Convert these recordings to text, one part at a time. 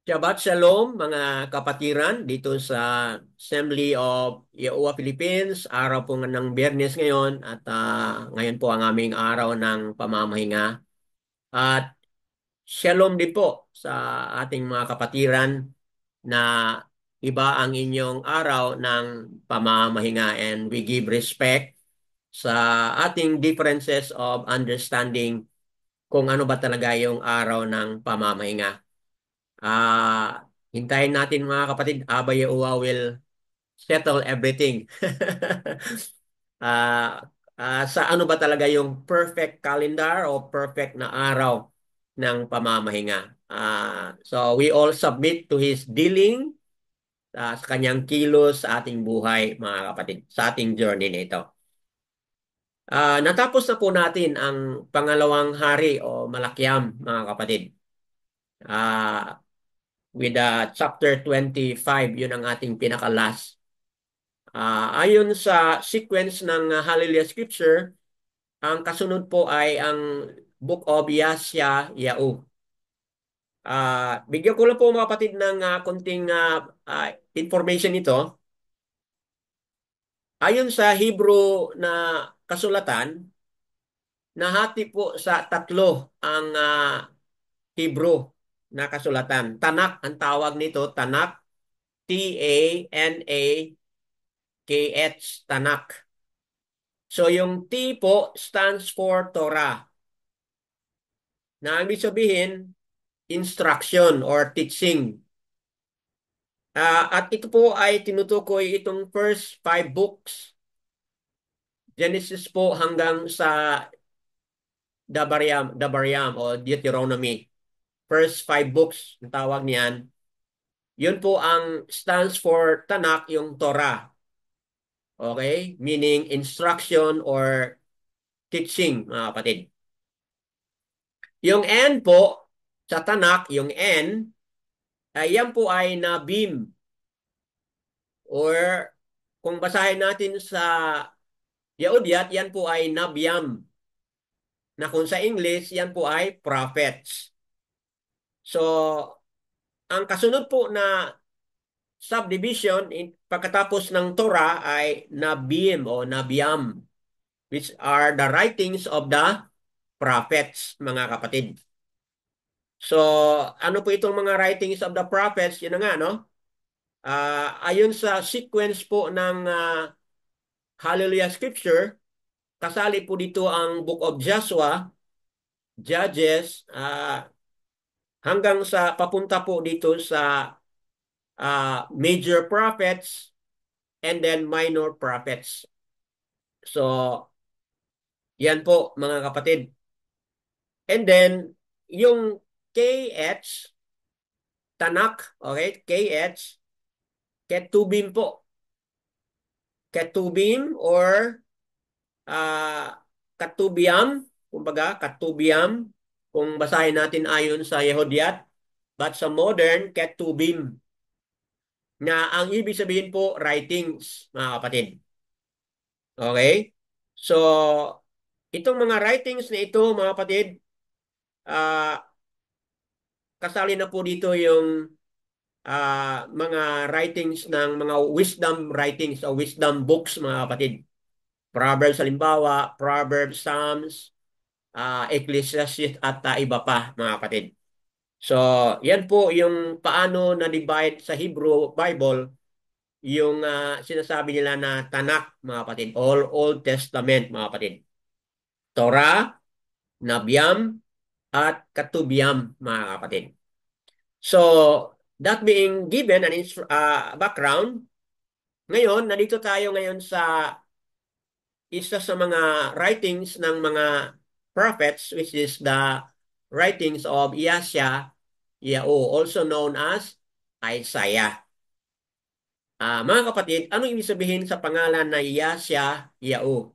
Shabbat Shalom mga kapatiran dito sa Assembly of Yahuwah Philippines. Araw po ng Biyernes ngayon at ngayon po ang aming araw ng pamamahinga. At Shalom din po sa ating mga kapatiran na iba ang inyong araw ng pamamahinga, and we give respect sa ating differences of understanding kung ano ba talaga yung araw ng pamamahinga. Hintayin natin mga kapatid, Abba Yahuwah will settle everything. Ah, sa ano ba talaga yung perfect calendar o perfect na araw ng pamamahinga. So we all submit to His dealing, sa kanyang kilos sa ating buhay mga kapatid, sa ating journey na ito. Natapos na po natin ang pangalawang hari o Malakiam mga kapatid. Ah, with chapter 25, yun ang ating pinaka-last. Ayon sa sequence ng Hallelujah Scripture, ang kasunod po ay ang Book of Yasya Yao. Bigyan ko lang po mga kapatid ng konting information nito. Ayon sa Hebrew na kasulatan, nahati po sa tatlo ang Hebrew na kasulatan. Tanak ang tawag nito, Tanak, T-A-N-A-K-H, Tanak. So yung T po stands for Torah. Na ibig sabihin, instruction or teaching. At ito po ay tinutukoy itong first five books. Genesis po hanggang sa Dabaryam o Deuteronomy. First five books, ang tawag niyan. Yun po ang stands for Tanakh, yung Torah. Okay? Meaning instruction or teaching, mga kapatid. Yung N po, sa Tanakh, yung N, yan po ay Nabim. Or kung basahin natin sa Yahudyat, yan po ay Nabyam. Na kung sa English, yan po ay prophets. So, ang kasunod po na subdivision pagkatapos ng Torah ay Nabim o Nabiam, which are the writings of the prophets, mga kapatid. So, ano po itong mga writings of the prophets? Yun na nga, no? Ayon sa sequence po ng Hallelujah Scripture, kasali po dito ang Book of Joshua, Judges, hanggang sa papunta po dito sa major prophets and then minor prophets. So, yan po mga kapatid. And then, yung KH, Tanak, okay, KH, Ketubim po. Ketubim or uh, Katubiam, kumbaga, Katubiam, kung basahin natin ayon sa Yehudyat, but sa modern, Ketubim, na ang ibig sabihin po, writings, mga kapatid. Okay? So, itong mga writings na ito, mga kapatid, ah, kasali na po dito yung mga writings ng mga wisdom writings o wisdom books, mga kapatid. Proverbs, halimbawa, Proverbs, Psalms, Ecclesiastes at iba pa, mga kapatid. So, yan po yung paano na-divide sa Hebrew Bible yung sinasabi nila na Tanakh, mga kapatid. All Old Testament, mga kapatid. Torah, Nabiam, at Katubiam, mga kapatid. So, that being given an background, ngayon, nandito tayo ngayon sa isa sa mga writings ng mga prophets, which is the writings of Yasya Yao, also known as Isaiah. Mga kapatid, ano ibig sabihin sa pangalan na Yasya Yao?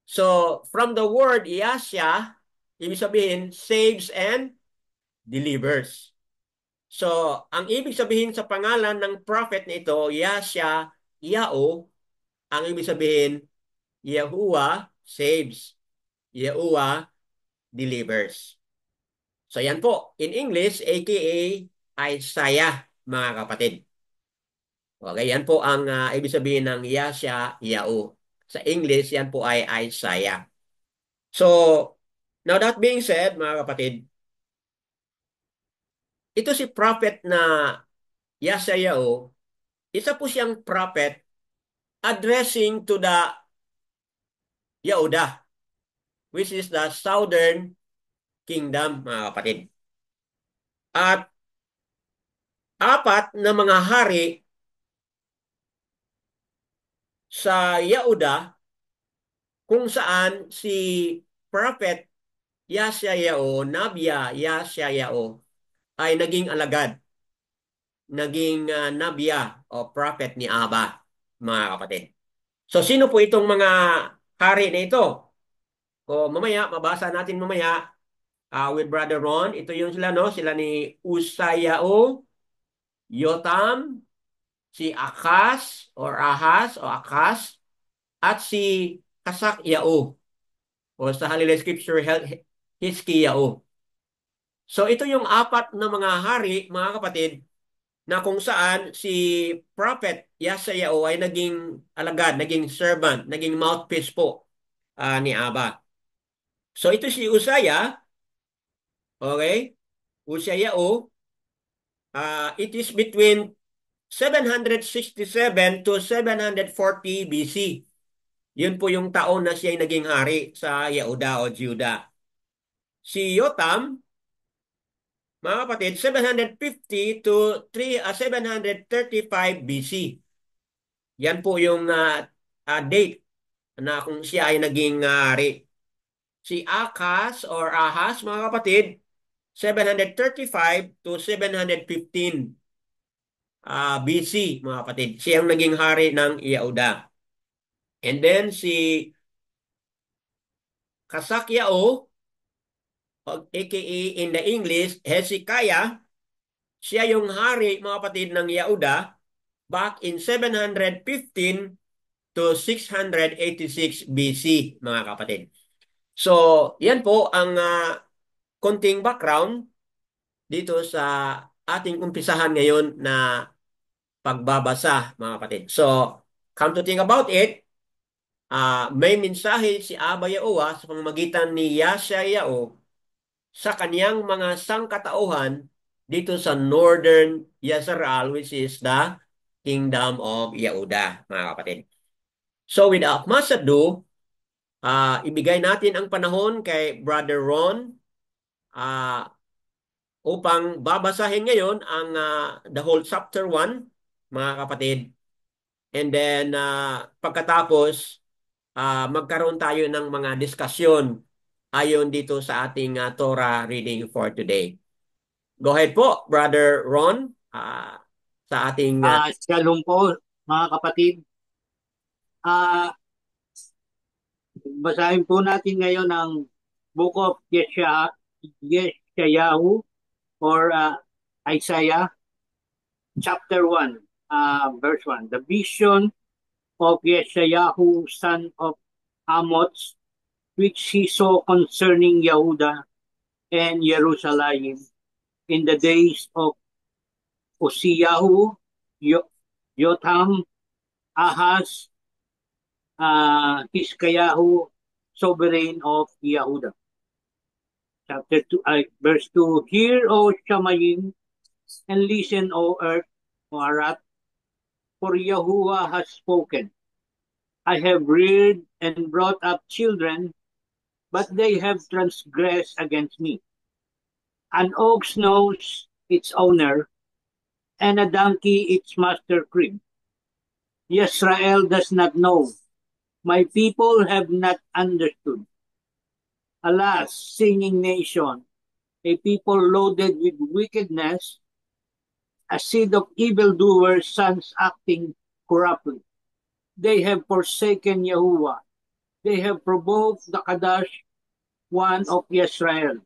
So, from the word Yasya, ibig sabihin saves and delivers. So, ang ibig sabihin sa pangalan ng prophet na ito, Yasya Yao, ang ibig sabihin, Yahuwah saves. Yahuwah delivers. So yan po. In English, aka Isaiah, mga kapatid. Okay, yan po ang ibig sabihin ng Yashayahu. Sa English, yan po ay Isaiah. So, now that being said, mga kapatid, ito si prophet na Yashayahu, isa po siyang prophet addressing to the Yehuda, which is the southern kingdom, mga kapatid. At apat na mga hari sa Yehuda kung saan si prophet Yashayahu, Nabya Yashayahu ay naging alagad, naging nabya o prophet ni Aba, mga kapatid. So sino po itong mga hari na ito? O mamaya, mabasa natin mamaya with Brother Ron. Ito yung sila, no? Sila ni Usayahu, Yotam, si Akas or Ahas o Akas, at si Kasakyahu o sa Halil Scripture, Hiskiyahu. So ito yung apat na mga hari, mga kapatid, na kung saan si Prophet Yeshayahu ay naging alagad, naging servant, naging mouthpiece po ni Aba. So ito si Uzziah, okay? Uzziyahu, it is between 767 to 740 BC. Yun po yung taon na siya ay naging hari sa Yehuda o Juda. Si Yotam, mga kapatid, 750 to 735 BC. Yan po yung date na kung siya ay naging hari. Si Akas or Ahas, mga kapatid, 735 to 715 BC, mga kapatid. Siya ang naging hari ng Yehuda. And then si Kasakyao, aka in the English, Hezekiah, siya yung hari, mga kapatid, ng Yehuda back in 715 to 686 BC, mga kapatid. So, yan po ang konting background dito sa ating umpisahan ngayon na pagbabasa, mga kapatid. So, come to think about it, may mensahe si Aba Yaowa sa pamamagitan ni Yashayahu sa kaniyang mga sangkatauhan dito sa Northern Yasharal, which is the Kingdom of Yehuda, mga kapatid. So, without much ado, ibigay natin ang panahon kay Brother Ron upang babasahin ngayon ang the whole chapter 1, mga kapatid. And then pagkatapos, magkaroon tayo ng mga diskusyon ayon dito sa ating Torah reading for today. Go ahead po, Brother Ron, sa ating... Shalom po, mga kapatid. Basahin po natin ngayon ang Book of Yeshayahu or Isaiah, chapter 1, verse 1. The vision of Yeshayahu, son of Amoz, which he saw concerning Yehuda and Jerusalem in the days of Uzziyahu, Yotam, Ahaz, Hiskayahu, sovereign of Yehuda. Chapter 2, verse 2, Hear, O Shamayim, and listen, O earth, O Arat, for Yahuwah has spoken. I have reared and brought up children, but they have transgressed against me. An ox knows its owner, and a donkey its master crib. Israel does not know. My people have not understood. Alas, singing nation, a people loaded with wickedness, a seed of evildoers, sons acting corruptly. They have forsaken Yahuwah. They have provoked the Kadash, one of Israel.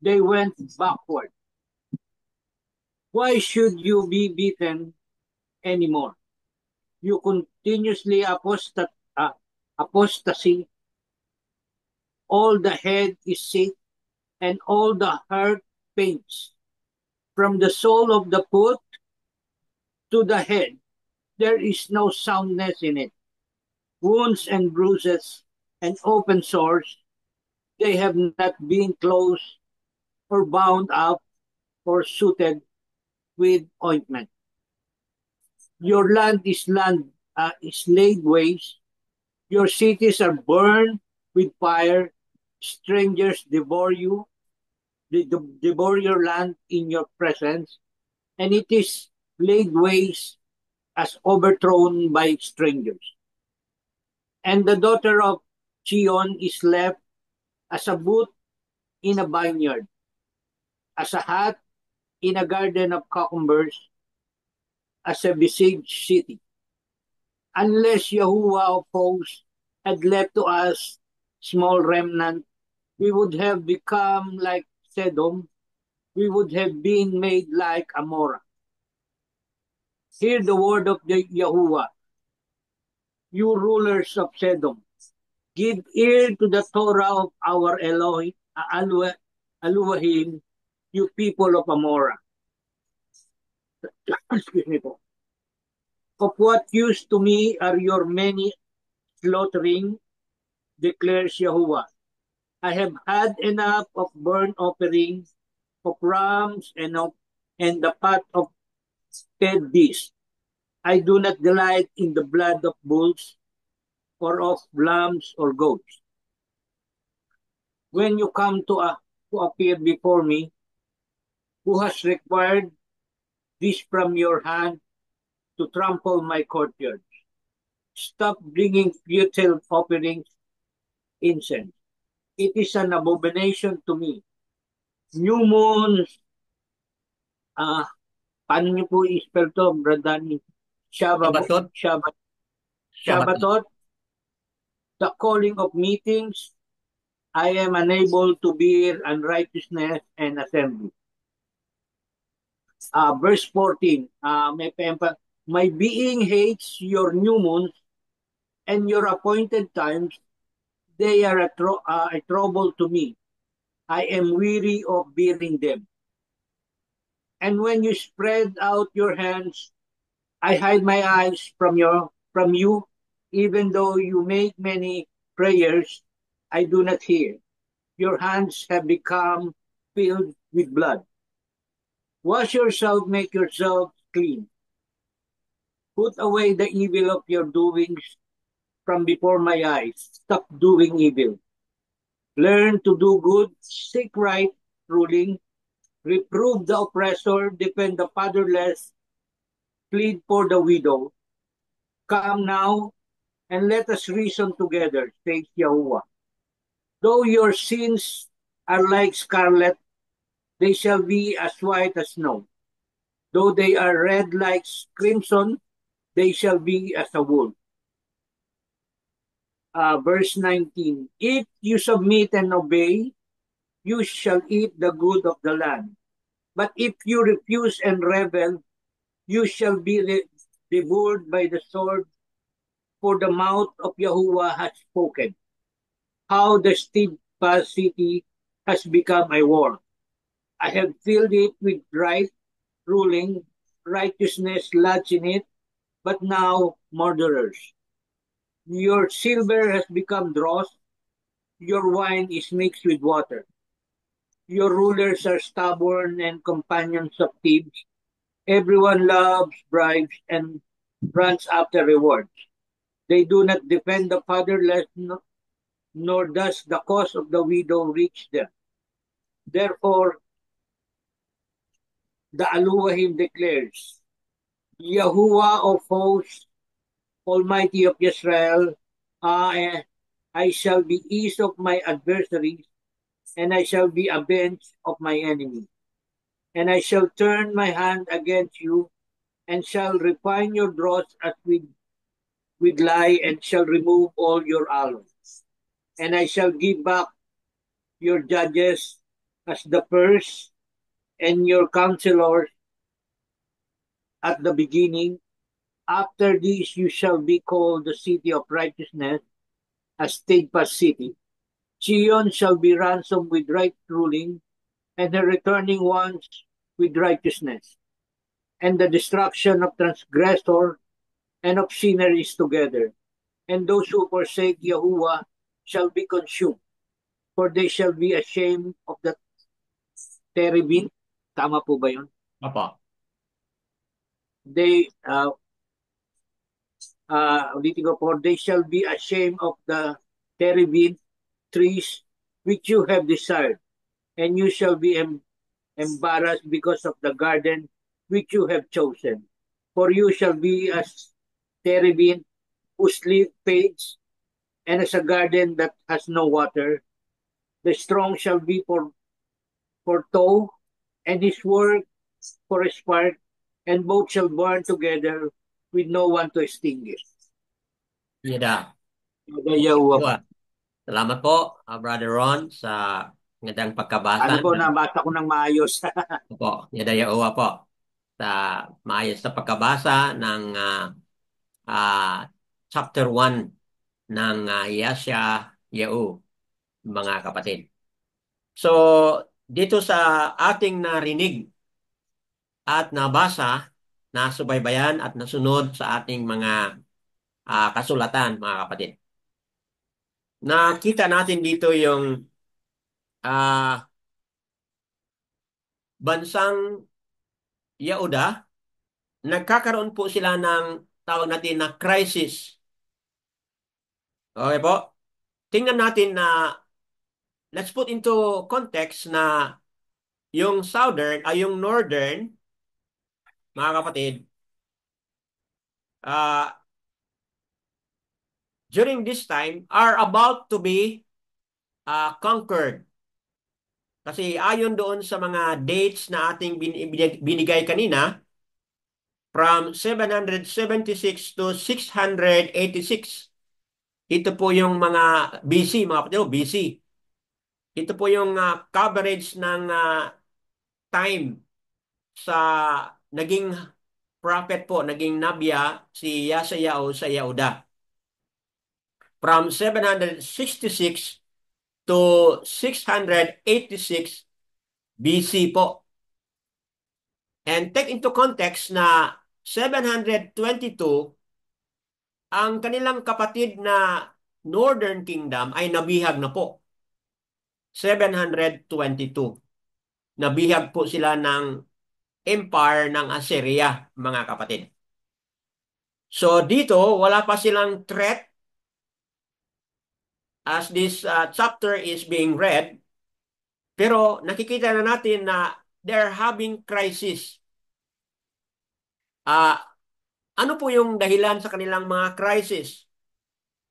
They went backward. Why should you be beaten anymore? You continuously apostasy. All the head is sick, and all the heart pains. From the sole of the foot to the head, there is no soundness in it. Wounds and bruises and open sores, they have not been closed or bound up or suited with ointment. Your land is laid waste. Your cities are burned with fire. Strangers devour you, devour your land in your presence, and it is laid waste as overthrown by strangers. And the daughter of Chion is left as a boot in a vineyard, as a hat in a garden of cucumbers, as a besieged city. Unless Yahuwah of hosts had left to us small remnant, we would have become like Sedom. We would have been made like Amorah. Hear the word of the Yahuwah, you rulers of Sedom. Give ear to the Torah of our Elohim, you people of Amorah. Excuse me po. Of what use to me are your many slaughtering, declares Yahuwah. I have had enough of burnt offerings, of rams, and the fat of dead beasts. I do not delight in the blood of bulls, or of lambs or goats. When you come to appear before me, who has required this from your hand to trample my courtyard? Stop bringing futile offerings, incense. It is an abomination to me. New moons, paano niyo po i-spell to, Bradani? Sabatot, sabatot. Shabbatot, the calling of meetings, I am unable to bear unrighteousness and assembly. Verse 14, my being hates your new moons and your appointed times. They are a trouble to me. I am weary of bearing them. And when you spread out your hands, I hide my eyes from you, even though you make many prayers, I do not hear. Your hands have become filled with blood. Wash yourself, make yourself clean. Put away the evil of your doings from before my eyes. Stop doing evil. Learn to do good, seek right ruling, reprove the oppressor, defend the fatherless, plead for the widow. Come now and let us reason together, says Yahuwah. Though your sins are like scarlet, they shall be as white as snow. Though they are red like crimson, they shall be as a wool. Verse 19, if you submit and obey, you shall eat the good of the land. But if you refuse and rebel, you shall be devoured by the sword, for the mouth of Yahuwah has spoken. How the steadfast city has become a war. I have filled it with right ruling, righteousness lodged in it, but now murderers. Your silver has become dross, your wine is mixed with water. Your rulers are stubborn and companions of thieves. Everyone loves bribes and runs after rewards. They do not defend the fatherless, nor does the cause of the widow reach them. Therefore, the Elohim declares, Yahuwah of hosts, Almighty of Israel, I shall be ease of my adversaries, and I shall be avenged of my enemy. And I shall turn my hand against you, and shall refine your dross as with lye, and shall remove all your alloys. And I shall give back your judges as the first, and your counselors at the beginning. After this you shall be called the city of righteousness, a steadfast city. Zion shall be ransomed with right ruling, and her returning ones with righteousness, and the destruction of transgressor and of sinner is together. And those who forsake Yahuwah shall be consumed, for they shall be ashamed of the terebinth. Tama po ba yun? Opo. They, ulitin ko, for they shall be ashamed of the terebinth trees which you have desired, and you shall be embarrassed because of the garden which you have chosen. For you shall be as terebinth whose leaf fades, and as a garden that has no water. The strong shall be for tow, and his work for a spark, and both shall burn together with no one to extinguish. Yada. Yahuwah po. Diba? Salamat po, Brother Ron, sa magandang pagkabasa. Ano po, nabasa ko ng maayos. Opo, Yadayaowa po. Sa maayos na pagkabasa ng ah, chapter 1 ng Yasha Yeo, mga kapatid. So, dito sa ating narinig at nabasa, nasubaybayan at nasunod sa ating mga kasulatan, mga kapatid. Nakita natin dito yung ah, bansang Yehuda, nagkakaroon po sila ng tawag natin na crisis. Okay po? Tingnan natin na let's put into context na yung southern ay yung northern, mga kapatid, uh, during this time are about to be conquered. Kasi ayon doon sa mga dates na ating binigay kanina, from 776 to 686. Ito po yung mga BC, mga kapatid, BC. Ito po yung coverage ng time sa naging prophet po, naging nabya si Yeshayahu sa Yehuda. From 766 to 686 BC po. And take into context na 722, ang kanilang kapatid na Northern Kingdom ay nabihag na po. 722. Nabihag po sila ng empire ng Assyria, mga kapatid. So dito, wala pa silang threat as this chapter is being read. Pero nakikita na natin na they're having crisis. Uh, ano po yung dahilan sa kanilang mga crisis?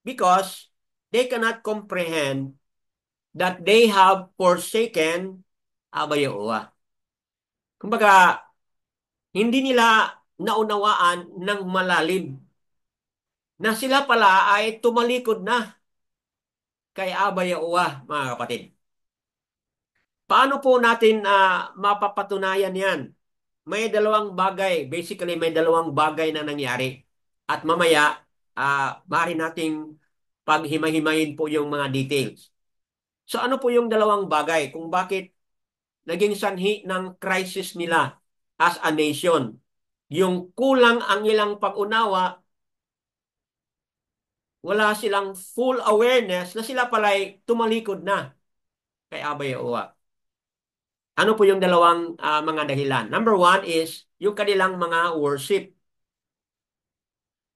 Because they cannot comprehend that they have forsaken Abba Yahuwah. Kumbaga, hindi nila naunawaan ng malalim na sila pala ay tumalikod na kay Abba Yahuwah, mga kapatid. Paano po natin mapapatunayan yan? May dalawang bagay. Basically, may dalawang bagay na nangyari. At mamaya, maaari nating paghimay-himayin po yung mga details. So ano po yung dalawang bagay kung bakit naging sanhi ng crisis nila as a nation? Yung kulang ang ilang pag-unawa, wala silang full awareness na sila pala'y tumalikod na kay Abba Yahuwah. Ano po yung dalawang mga dahilan? Number one is yung kanilang mga worship.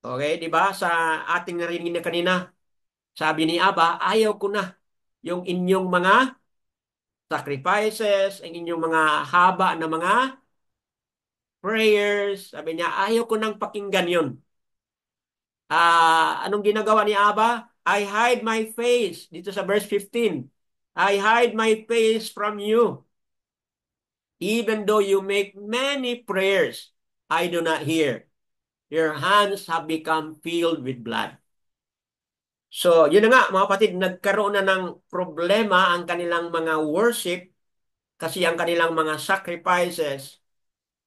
Okay, di ba? Sa ating narinig na kanina, sabi ni Abba, ayaw ko na yung inyong mga sacrifices, ang inyong mga haba na mga prayers. Sabi niya, ayaw ko nang pakinggan yun. Anong ginagawa ni Abba? I hide my face. Dito sa verse 15. I hide my face from you. Even though you make many prayers, I do not hear. Your hands have become filled with blood. So, yun na nga, mga kapatid, nagkaroon na ng problema ang kanilang mga worship kasi ang kanilang mga sacrifices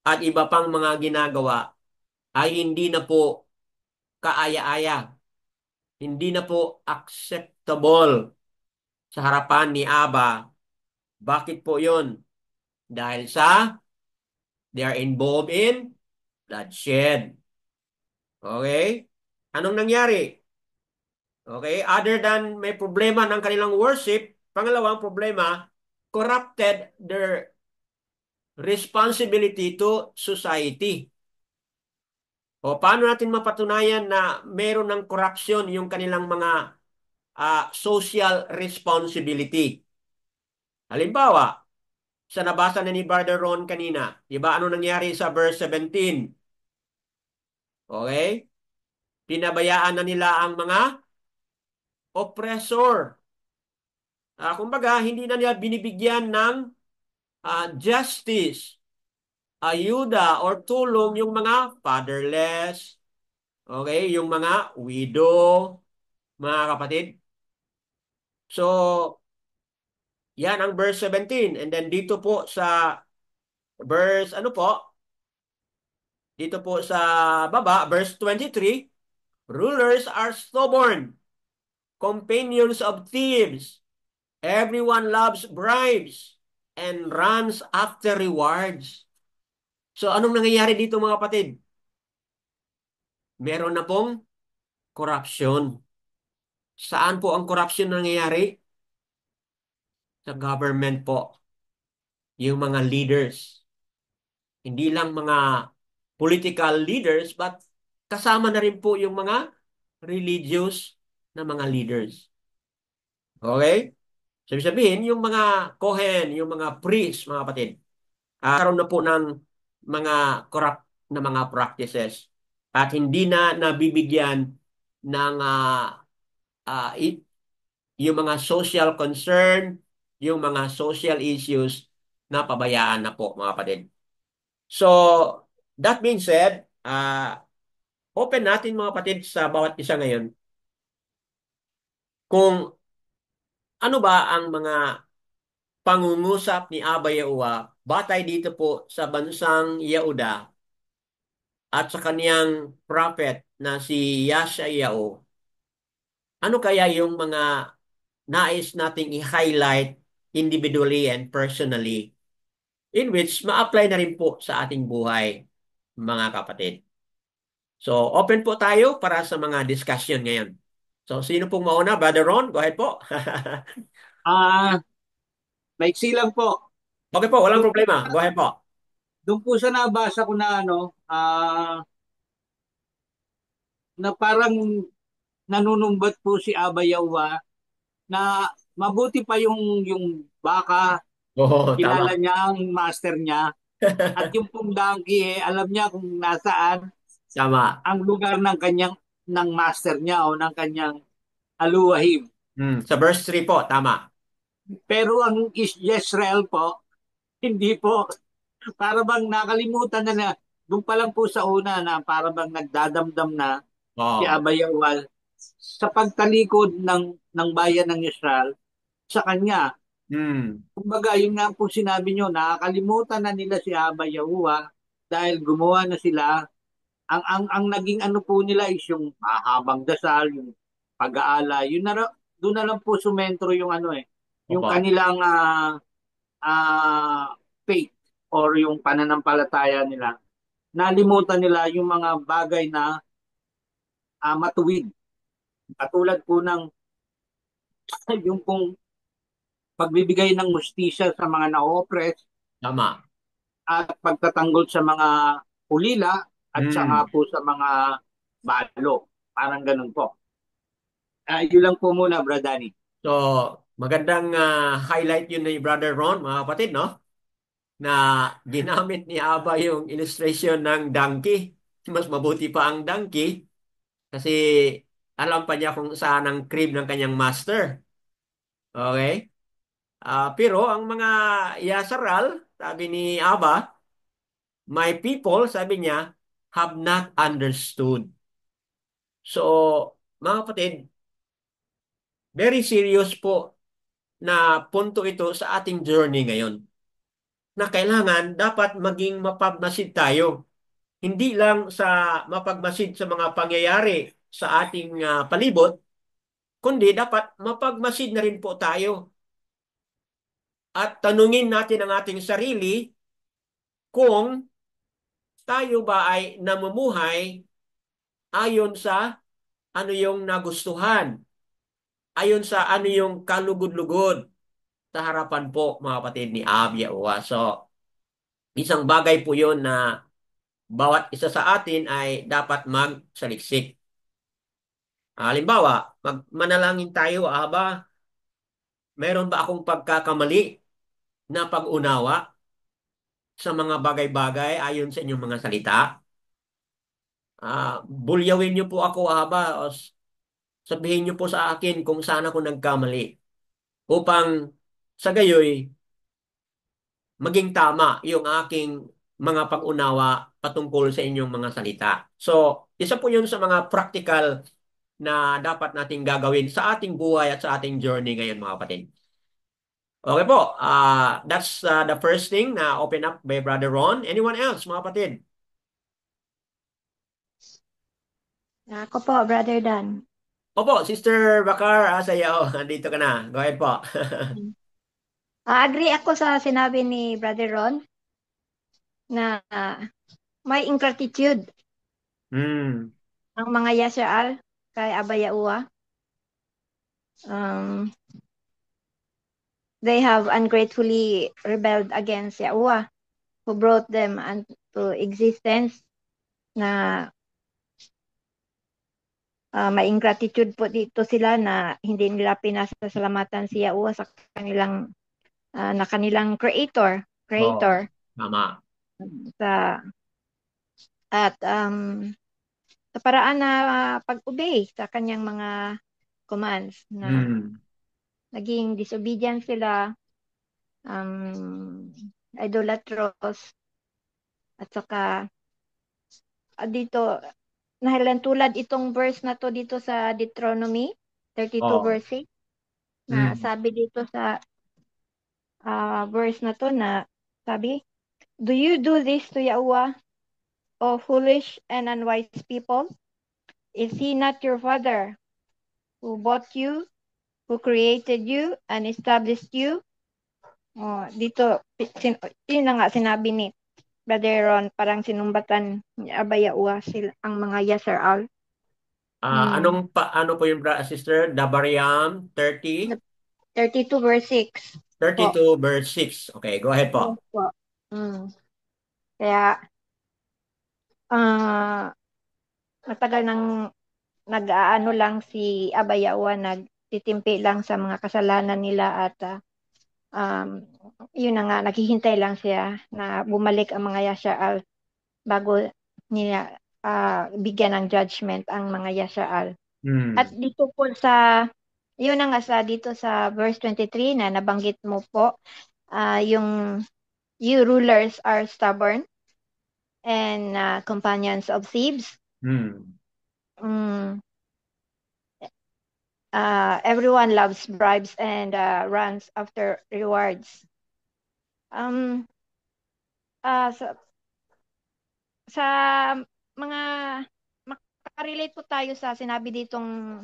at iba pang mga ginagawa ay hindi na po kaaya-aya. Hindi na po acceptable sa harapan ni Abba. Bakit po yun? Dahil sa They are involved in bloodshed. Okay? Anong nangyari? Okay? Other than may problema ng kanilang worship, pangalawang problema, corrupted their responsibility to society. O paano natin mapatunayan na meron ng corruption yung kanilang mga social responsibility? Halimbawa, sa nabasa na ni Brother Ron kanina, di ba ano nangyari sa verse 17? Okay? Pinabayaan na nila ang mga oppressor. Kumbaga, hindi na nila binibigyan ng justice, ayuda, or tulong yung mga fatherless, okay, yung mga widow, mga kapatid. So, yan ang verse 17. And then dito po sa verse, ano po? Dito po sa baba, verse 23, rulers are stubborn, companions of thieves. Everyone loves bribes and runs after rewards. So anong nangyayari dito mga kapatid? Meron na pong corruption. Saan po ang corruption nangyayari? Sa government po. Yung mga leaders. Hindi lang mga political leaders, but kasama na rin po yung mga religious na mga leaders. Okay? Sabi sabihin, yung mga Kohen, yung mga priests, mga kapatid, karoon na po ng mga corrupt na mga practices at hindi na nabibigyan ng ah, i- yung mga social concern, yung mga social issues na pabayaan na po mga kapatid. So, that being said, open natin mga kapatid sa bawat isa ngayon kung ano ba ang mga pangungusap ni Aba Yahuwa batay dito po sa bansang Yehuda at sa kaniyang prophet na si Yashayahu. Ano kaya yung mga nais nating i-highlight individually and personally in which ma-apply na rin po sa ating buhay, mga kapatid. So, open po tayo para sa mga discussion ngayon. So, sino pong mauna? Brother Ron, go ahead po. Ah, maiksi lang po. Okay po, walang Doon po, problema. Go ahead po. doon po sa nabasa ko na na parang nanunumbat po si Abayawa na mabuti pa yung baka, Oo, kilala tama. niya ang master niya, at yung pong donkey, alam niya kung nasaan Tama. ang lugar ng master niya o ng kanyang aluwahim. Sa verse 3 po, tama. Pero ang Israel po, hindi po. Para bang nakalimutan na doon pa lang po sa una na para bang nagdadamdam na si Oo. Abayawal sa pagtalikod ng bayan ng Israel sa kanya. Hmm. Kumbaga, yun nga po sinabi nyo, nakakalimutan na nila si Abba Yahuwah dahil gumawa na sila. Ang naging ano po nila is yung mahabang dasal, yung pag-aala. Yun na, doon na lang po sumentro yung ano yung Opo. kanilang faith or yung pananampalataya nila. Nalimutan nila yung mga bagay na matuwid. Katulad po ng yung pong pagbibigay ng mustisya sa mga na-oppress Tama. at pagtatanggol sa mga ulila at saka Hmm. po sa mga balo. Parang ganun po. Yun lang po muna, Brad Danny. So, magandang highlight yun ni Brother Ron, mga kapatid, no? Na ginamit ni Aba yung illustration ng donkey. Mas mabuti pa ang donkey kasi alam pa niya kung saan ang crib ng kanyang master. Okay? Pero ang mga Yasaral, sabi ni Aba, my people, sabi niya, have not understood. So, mga kapatid, very serious po na punto ito sa ating journey ngayon. Na kailangan dapat maging mapagmasid tayo. Hindi lang sa mapagmasid sa mga pangyayari sa ating palibot, kundi dapat mapagmasid na rin po tayo at tanungin natin ang ating sarili kung tayo ba ay namumuhay ayon sa ano yung nagustuhan, ayon sa ano yung kalugod-lugod sa harapan po mga kapatid ni Ab Yahuwa. So, isang bagay po yun na bawat isa sa atin ay dapat magsaliksik. Halimbawa, manalangin tayo, Aba, meron ba akong pagkakamali na pag-unawa sa mga bagay-bagay ayon sa inyong mga salita? Bulyawin niyo po ako, Aba, o sabihin niyo po sa akin kung saan ako nagkamali upang sa gayoy maging tama yung aking mga pag-unawa patungkol sa inyong mga salita. So, isa po yun sa mga practical na dapat nating gagawin sa ating buhay at sa ating journey ngayon mga kapatid. Okay po, that's the first thing na open up by Brother Ron. Anyone else mga kapatid? Ako po, Brother Dan. Opo, Sister Bakar, saya andito ka na. Go ahead po. Agree ako sa sinabi ni Brother Ron na may ingratitude Hmm. ang mga Yasha'al kay Abayawa. Um, they have ungratefully rebelled against Yahuwah who brought them into existence na may ingratitude po dito sila na hindi nila pinasasalamatan si Yahuwah sa kanilang na kanilang Oh, creator tama. sa at sa paraan na pag-obey sa kanyang mga commands na Hmm. naging disobedient sila, idolatrous, at saka dito, nahilan tulad itong verse na to dito sa Deuteronomy 32 Oh. verse 6, na Hmm. sabi dito sa verse na to na sabi, do you do this to Yahuwah, O foolish and unwise people? Is he not your father who bought you, who created you and established you? Dito, yun na nga sinabi ni Brother Ron, parang sinumbatan ni Abayawa sila, ang mga Yasser-al. Ano po yung sister? Dabariam 30, 32 verse 6 po. 32 verse 6. Okay, go ahead po. Yes po. Mm. Kaya, ah matagal nang nag-aano lang si Abayawa, nagtitimpi lang sa mga kasalanan nila at um, yun na nga, naghihintay lang siya na bumalik ang mga Yasha'al bago niya bigyan ng judgment ang mga Yasha'al. At Hmm. dito po sa, yun na nga dito sa verse 23 na nabanggit mo po, yung you rulers are stubborn and companions of thieves. Hmm. Mm, everyone loves bribes and runs after rewards. Um, sa mga makarelate po tayo sa sinabi ditong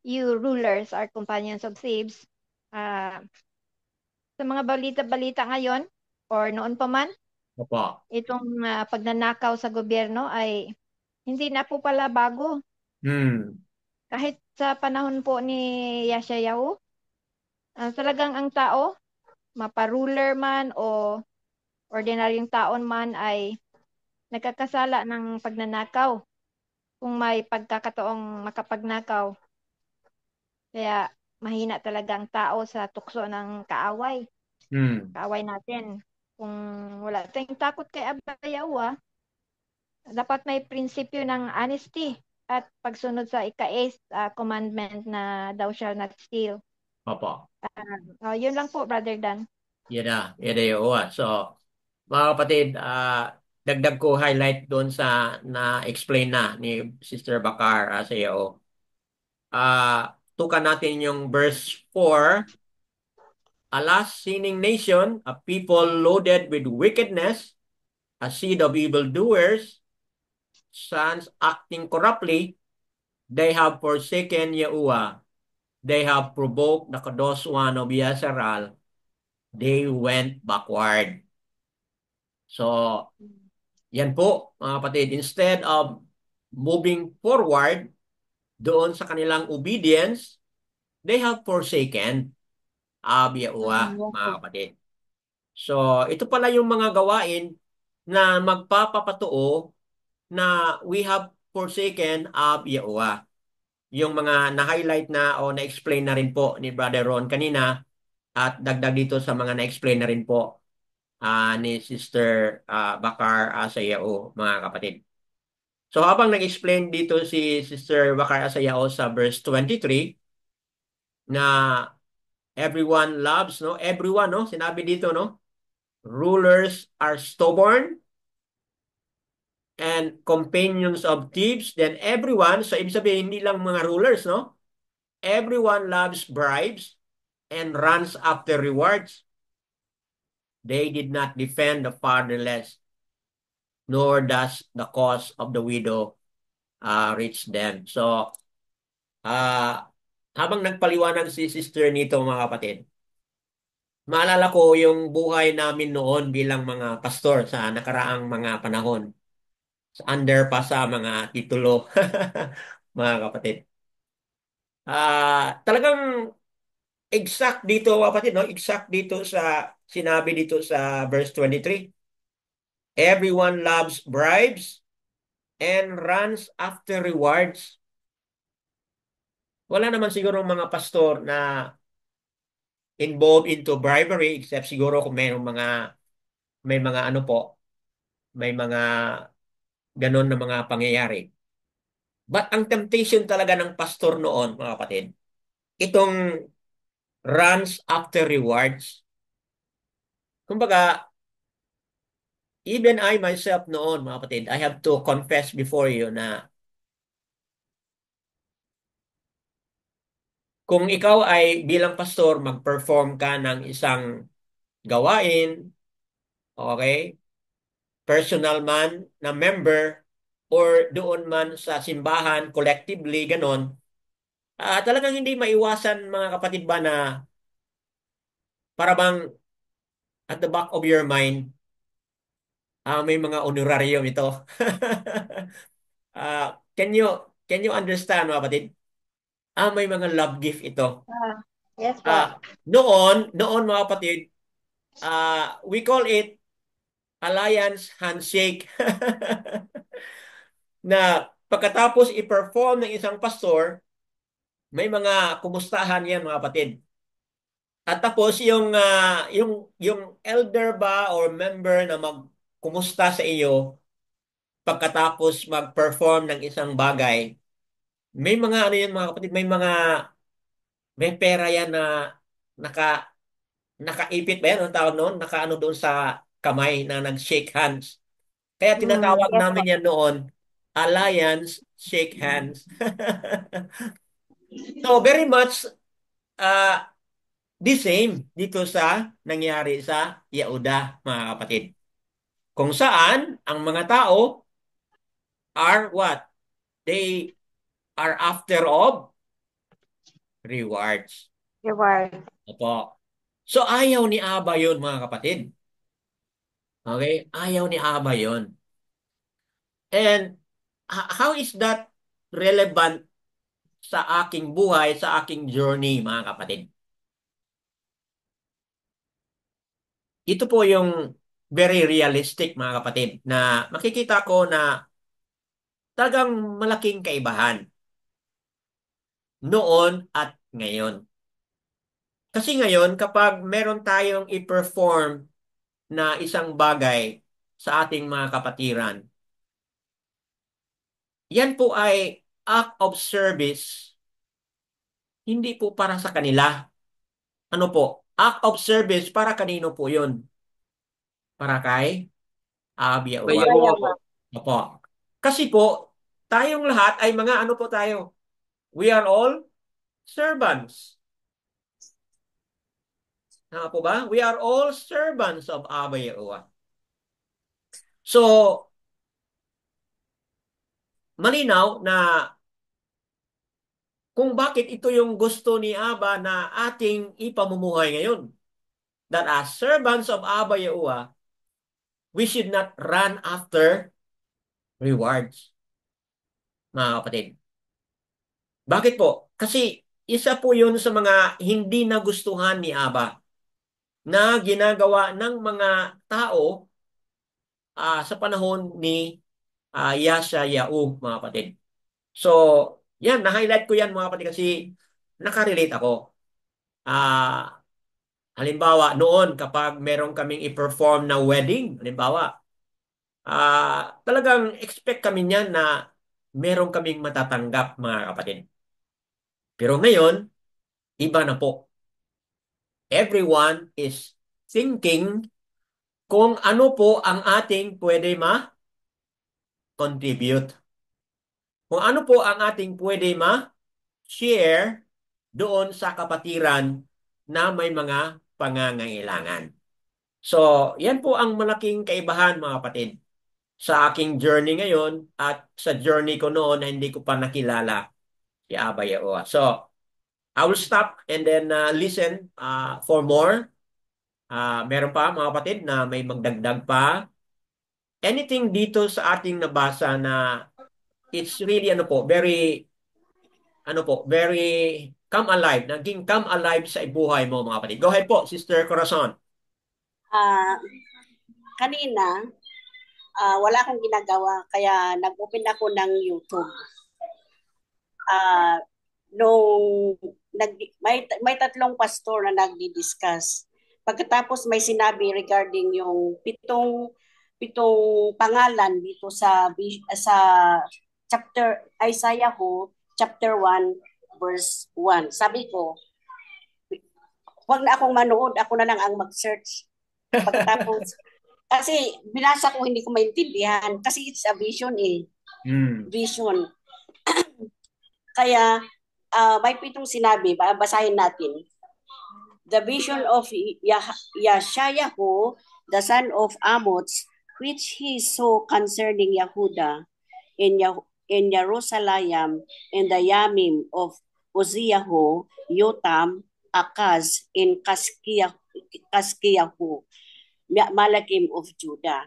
you rulers are companions of thieves. Uh, sa mga balita-balita ngayon or noon pa man, Opo. itong pagnanakaw sa gobyerno ay hindi na po pala bago. Hmm. Kahit sa panahon po ni Yashayahu, talagang ang tao, mapa-ruler man o ordinaryong taon man ay nagkakasala ng pagnanakaw kung may pagkakataong makapagnakaw. Kaya mahina talaga ang tao sa tukso ng kaaway. Hmm. Kaaway natin. Kung wala tayong takot kay Abayawa, dapat may prinsipyo ng honesty at pagsunod sa ika-8 commandment na thou shalt not steal. Opo. Yun lang po, Brother Dan. Yan na yung So, mga kapatid, dagdag ko highlight doon sa na-explain na ni Sister Bakar sa iyo. Tukan natin yung verse 4. A last sinning nation, a people loaded with wickedness, a seed of evildoers, sons acting corruptly, they have forsaken Yahuwah. They have provoked the Kadosh One of Yasharal. They went backward. So, Yan po, mga kapatid. Instead of moving forward doon sa kanilang obedience, they have forsaken Yahuwah, Yes mga po. kapatid. So, ito pala yung mga gawain na magpapapatuo na we have forsaken Yahuwah. Yung mga na-highlight na o na-explain na rin po ni Brother Ron kanina at dagdag dito sa mga na-explain na rin po ni Sister Bakar Asayao, mga kapatid. So habang nag-explain dito si Sister Bakar Asayao sa verse 23 na everyone loves, no? Everyone, no? Sinabi dito, no? Rulers are stubborn and companions of thieves. Then everyone, so ibig sabihin hindi lang mga rulers, no? Everyone loves bribes and runs after rewards. They did not defend the fatherless, nor does the cause of the widow reach them. So, habang nagpaliwanag si sister nito, mga kapatid, maalala ko yung buhay namin noon bilang mga pastor sa nakaraang mga panahon. Under pa sa mga titulo, mga kapatid. Talagang exact dito, mga kapatid, no? Exact dito sa sinabi dito sa verse 23. Everyone loves bribes and runs after rewards. Wala naman siguro mga pastor na involved into bribery except siguro kung may mga ano po, may mga ganon na mga pangyayari. But ang temptation talaga ng pastor noon, mga kapatid, itong runs after rewards. Kumbaga, even I myself noon, mga kapatid, I have to confess before you na kung ikaw ay bilang pastor, mag-perform ka ng isang gawain, okay? Personal man na member or doon man sa simbahan, collectively, ganon, talagang hindi maiwasan, mga kapatid ba, na para bang at the back of your mind, may mga honorarium ito. Can you understand, mga kapatid? May mga love gift ito. Yes po. Noon, mga kapatid, we call it alliance handshake. Na pagkatapos i-perform ng isang pastor, may mga kumustahan yan, mga kapatid. At tapos yung elder ba or member na magkumusta sa iyo pagkatapos mag-perform ng isang bagay, may mga ano yan, mga kapatid, may pera yan na naka nakaipit ba yan? Ang tawag noon? Nakaano doon sa kamay na nag-shake hands. Kaya tinatawag Yes po. namin yan noon, alliance shake hands. So very much uh, the same dito sa nangyari sa Yehuda, mga kapatid. Kung saan ang mga tao are what? They are after of rewards. Reward. Opo. So ayaw ni Aba yun, mga kapatid. Okay? Ayaw ni Aba yun. And how is that relevant sa aking buhay, sa aking journey, mga kapatid? Ito po yung very realistic, mga kapatid, na makikita ko na talagang malaking kaibahan noon at ngayon. Kasi ngayon, kapag meron tayong i-perform na isang bagay sa ating mga kapatiran, yan po ay act of service, hindi po para sa kanila. Ano po? Act of service para kanino po yun? Para kay Kaya Abiyauwa. uwa po. Opo. Kasi po, tayong lahat ay mga ano po tayo? We are all servants. Tama po ba? We are all servants of Abiyauwa. So, malinaw na kung bakit ito yung gusto ni Aba na ating ipamumuhay ngayon. That as servants of Abba Yahuwah, we should not run after rewards, mga kapatid. Bakit po? Kasi isa po yun sa mga hindi nagustuhan ni Aba na ginagawa ng mga tao sa panahon ni Yashayahu, mga kapatid. So, yan, na-highlight ko yan mga kapatid kasi nakarelate ako. Halimbawa, noon kapag meron kaming i-perform na wedding, halimbawa, talagang expect kami niyan na meron kaming matatanggap mga kapatid. Pero ngayon, iba na po. Everyone is thinking kung ano po ang ating pwede ma-contribute. Kung ano po ang ating pwede ma-share doon sa kapatiran na may mga pangangailangan. So, yan po ang malaking kaibahan mga kapatid sa aking journey ngayon at sa journey ko noon na hindi ko pa nakilala si Aba Yaoa. So, I will stop and then listen for more. Meron pa mga kapatid na may magdagdag pa. Anything dito sa ating nabasa na it's really very come alive, naging come alive sa buhay mo mga kapatid. Go ahead po, Sister Corazon. Ah, kanina, wala akong ginagawa, kaya nag-open ako ng YouTube. Nung may tatlong pastor na nagdi-discuss. Pagkatapos may sinabi regarding yung pitong pangalan dito sa chapter Isaiah chapter 1 verse 1. Sabi ko, wag na akong manood, ako na lang ang mag-search. Pagkatapos kasi binasa ko, hindi ko maintindihan kasi it's a vision vision. Kaya may pitong sinabi, basahin natin. The vision of Yashayahu, the son of Amoz, which he saw concerning Yehuda in Jerusalem, and the Yamim of Uzziyahu, Yotam, Akaz, in Kaskiyahu, Malakim of Judah.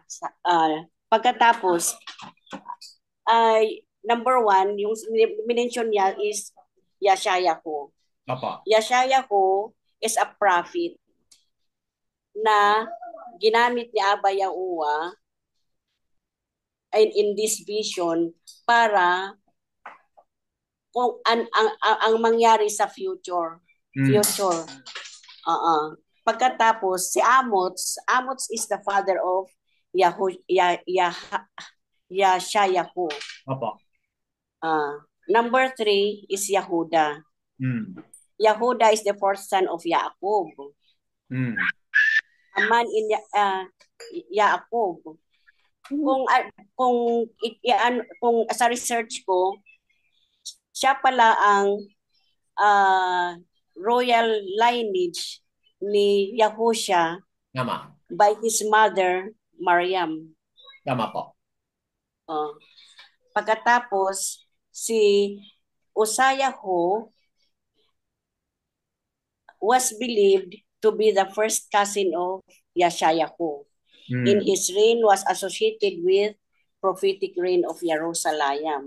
Pagkatapos, number 1, yung minention niya is Yashayahu. Yashayahu is a prophet na ginamit ni Aba Yaoa in this vision para kung ang mangyari sa future. Pagkatapos si Amoz is the father of Yashayahu. Number 3 is Yehuda. Yehuda is the fourth son of Yaakov. A man in Yaakov. Kung sa research ko, siya pala ang royal lineage ni Yahusha by his mother Mariam. Tama po. Pagkatapos si Usayahu was believed to be the first cousin of Yashayahu. In his reign was associated with prophetic reign of Jerusalem.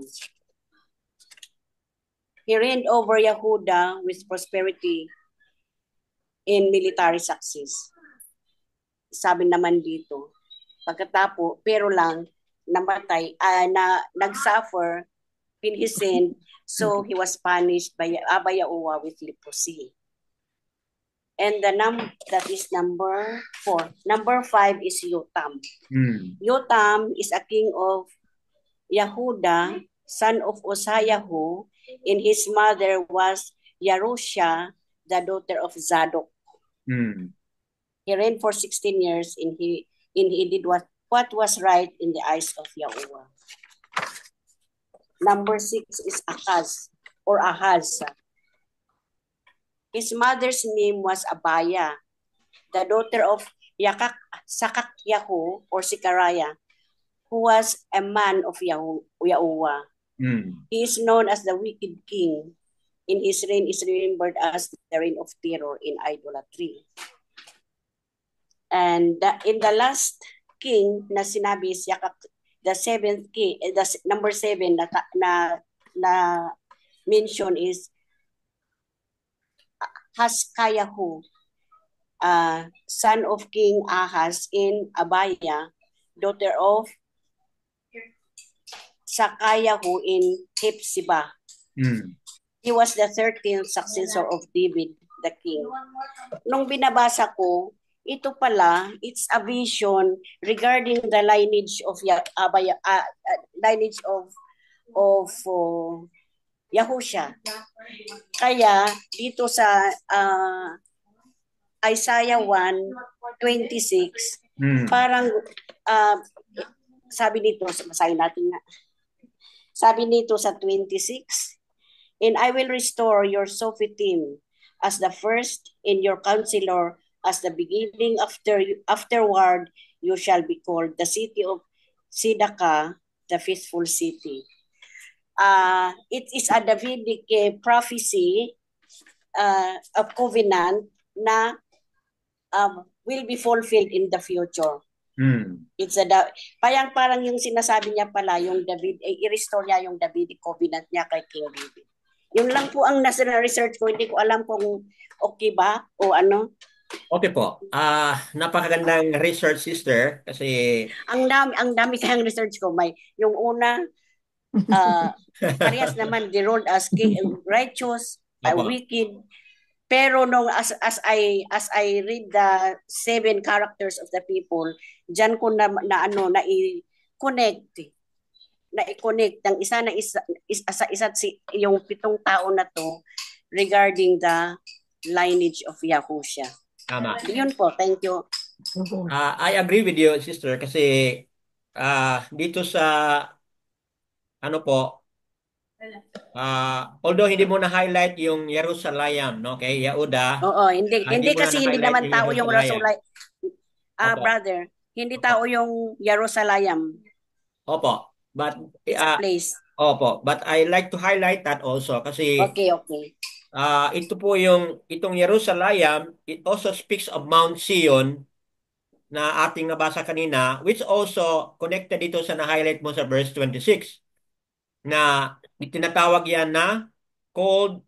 He reigned over Yehuda with prosperity in military success. Sabi naman dito. Pagkatapos, pero lang, namatay, nag-suffer in his sin, so he was punished by Aba Yaoa with leprosy. And that is number 4. Number 5 is Yotam. Yotam is a king of Yehuda, son of Usayahu, and his mother was Yerusha, the daughter of Zadok. He reigned for 16 years, and he did what was right in the eyes of Yahuwah. Number 6 is Ahaz. His mother's name was Abaya, the daughter of Sakakyahu or Sikariah, who was a man of Yahuwah. He is known as the wicked king. In his reign is remembered as the reign of terror in idolatry. And in the last king na sinabi siya, the seventh king, the number 7 na mention is Haskayahu, son of King Ahaz in Abaya, daughter of Sakayahu in Hepzibah. He was the 13th successor of David the king. Nung binabasa ko, ito pala, it's a vision regarding the lineage of Yahusha. Kaya dito sa Isaiah 1:26, parang sabi nito, basahin natin na. Sabi nito sa 26, and I will restore your Sophitim as the first in your counselor, as the beginning afterward you shall be called the city of Sidaka, the faithful city. It is a Davidic prophecy of covenant na will be fulfilled in the future. It's parang yung sinasabi niya pala, yung David, i-restore niya yung Davidic covenant niya kay King David. Yun lang po ang nasa research ko. Hindi ko alam kung okay ba o ano. Okay po. Napakagandang research, sister, kasi ang dami kayang research ko. May yung una, parehas naman the road as righteous, wicked. Pero nung as I read the 7 characters of the people, diyan ko na i-connect ng isa yung 7 tao na to regarding the lineage of Yahusha. Tama. Yun po, thank you. I agree with you, sister, kasi dito sa ano po, although hindi mo na-highlight yung Jerusalem, no? Okay, Yehuda. Oo, hindi kasi hindi naman tao yung Jerusalem. Brother, hindi tao yung Jerusalem. Opo. But it's a place. Opo, but I like to highlight that also kasi okay. Ito po itong Jerusalem, it also speaks of Mount Zion na ating nabasa kanina, which also connected dito sa na-highlight mo sa verse 26 na tinatawag yan na called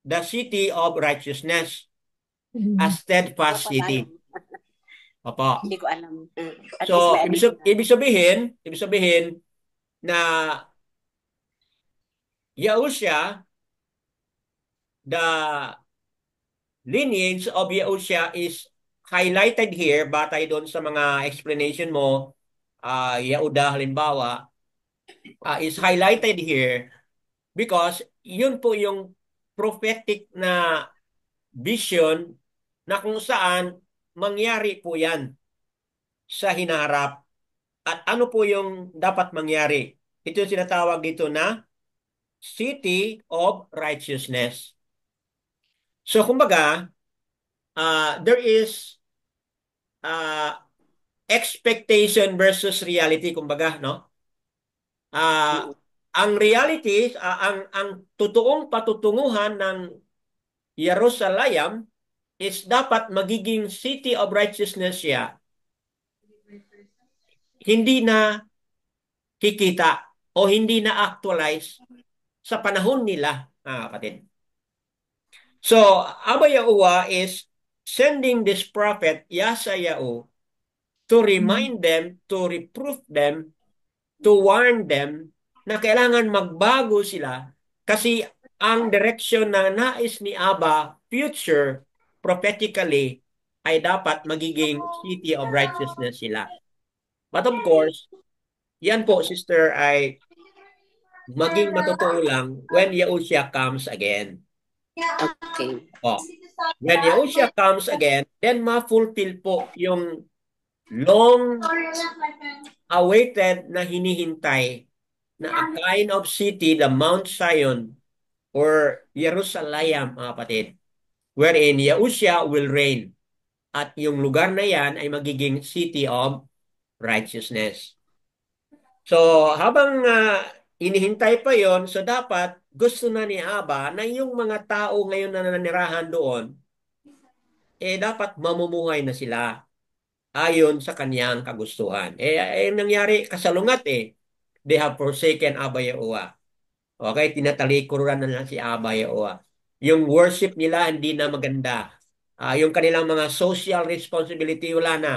the city of righteousness, a steadfast city. Opo. Hindi ko alam. So, ibig sabihin na Yahusha, the lineage of Yahusha is highlighted here, batay doon sa mga explanation mo, Yehuda halimbawa, is highlighted here because yun po yung prophetic na vision na kung saan mangyari po yan sa hinaharap. At ano po yung dapat mangyari? Ito yung sinatawag dito na city of righteousness. So kumbaga, there is expectation versus reality, kumbaga, no? Ang reality, ang totoong patutunguhan ng Jerusalem is dapat magiging city of righteousness siya. Hindi na kikita o hindi na actualize sa panahon nila, kapatid. So, Abba Yahuwah is sending this prophet, Yeshayahu, to remind them, to reprove them, to warn them na kailangan magbago sila kasi ang direksyon na nais ni Abba, future, prophetically, ay dapat magiging city of righteousness sila. But of course, yan po, sister, ay maging matotoo lang when Yahushua comes again. Okay. When Yahushua comes again, then ma-fulfill po yung long awaited na hinihintay na a kind of city, the Mount Zion or Jerusalem, mga kapatid, wherein Yahushua will reign. At yung lugar na yan ay magiging city of righteousness. So, habang inihintay pa yon, so dapat gusto na ni Abba na yung mga tao ngayon na nanirahan doon, dapat mamumuhay na sila. ayon sa kaniyang kagustuhan. Nangyari kasalungat eh. They have forsaken Abba Yahuwah. Okay, tinatalikuran na lang si Abba Yahuwah. Yung worship nila hindi na maganda. Yung kanilang mga social responsibility wala na.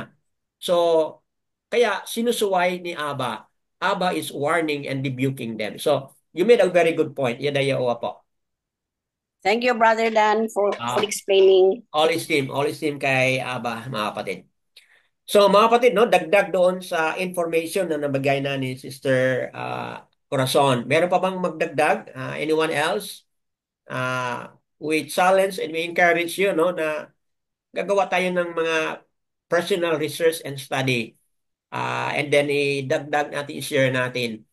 So, kaya sinusuway ni Abba. Abba is warning and rebuking them. So, you made a very good point. Yada Yahuwah po. Thank you, Brother Dan, for Ah, explaining. all esteem kay Abba, mga kapatid. So mga kapatid, no, dagdag doon sa information na nabagay na ni Sister Corazon. Meron pa bang magdagdag? Anyone else? We challenge and we encourage you, no, na gagawa tayo ng mga personal research and study. And then idagdag natin, i-share natin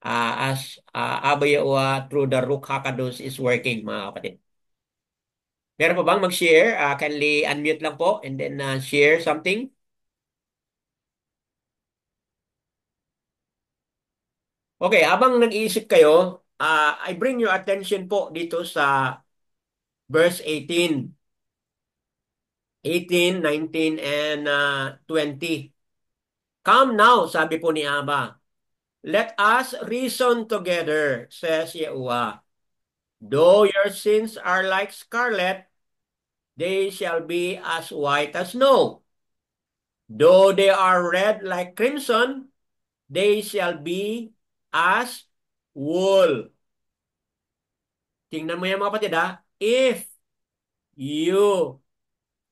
as Abayawa through the Rook Hakados is working, mga kapatid. Meron pa bang mag-share? Kindly unmute lang po and then share something. Okay, habang nag-iisip kayo, I bring your attention po dito sa verse 18. 18, 19, and 20. Come now, sabi po ni Abba. Let us reason together, says Yahuwah. Though your sins are like scarlet, they shall be as white as snow. Though they are red like crimson, they shall be as wool. Tingnan mo yan mga kapatid ha. If you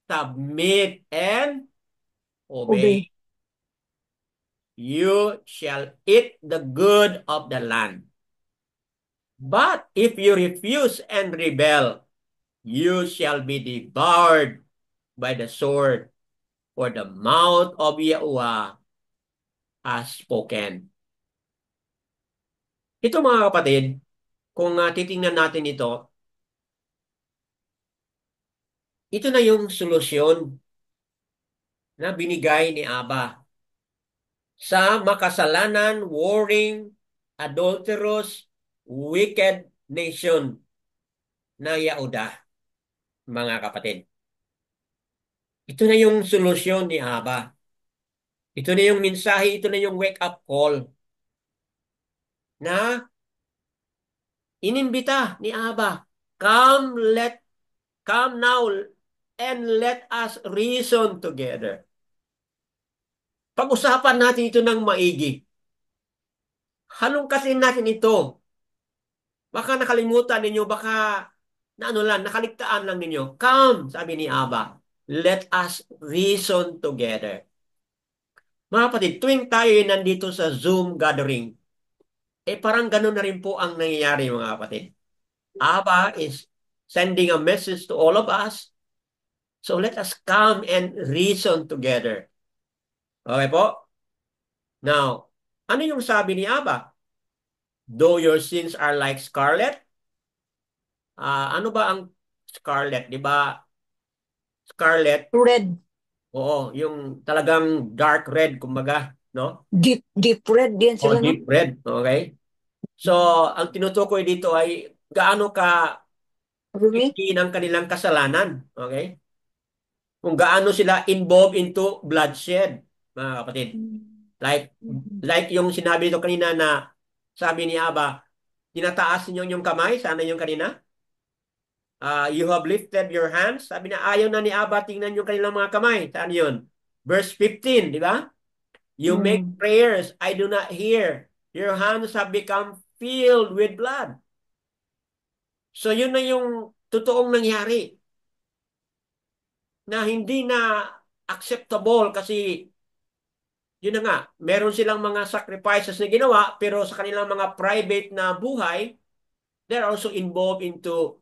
submit and obey, you shall eat the good of the land. But if you refuse and rebel, you shall be devoured by the sword, for the mouth of Yahuwah has spoken. Ito mga kapatid, kung titingnan natin ito na yung solusyon na binigay ni Abba sa makasalanan, warring, adulterous, wicked nation na Yahuda, mga kapatid. Ito na yung solusyon ni Abba. Ito na yung mensahe, ito na yung wake-up call na inimbita ni Abba. Come now and let us reason together. Pag-usapan natin ito ng maigi. Halongkasin natin ito. Baka nakalimutan ninyo, baka nakaligtaan lang ninyo. Come, sabi ni Abba. Let us reason together. Mga kapatid, tuwing tayo nandito sa Zoom gathering, parang ganun na rin po ang nangyayari mga kapatid. Abba is sending a message to all of us. So let us come and reason together. Okay po? Now, ano yung sabi ni Abba? Though your sins are like scarlet, ano ba ang scarlet? Di ba? Scarlet, Red. oo, yung talagang dark red, kumbaga, no? Deep red din O sila, no? deep red, okay? So, ang tinutukoy dito ay gaano ka Rumi? hindi ng kanilang kasalanan, okay? Kung gaano sila involved into bloodshed, mga kapatid. Like yung sinabi nito kanina na sabi ni Aba, tinataas niyo yung kamay, sana yung kanina. You have lifted your hands. Sabi na ayaw na ni Aba, tingnan yung kanilang mga kamay. Saan yun? Verse 15, di ba? You make prayers, I do not hear. Your hands have become filled with blood. So yun na yung totoong nangyari. Na hindi na acceptable kasi yun na nga, meron silang mga sacrifices na ginawa pero sa kanilang mga private na buhay, they're also involved into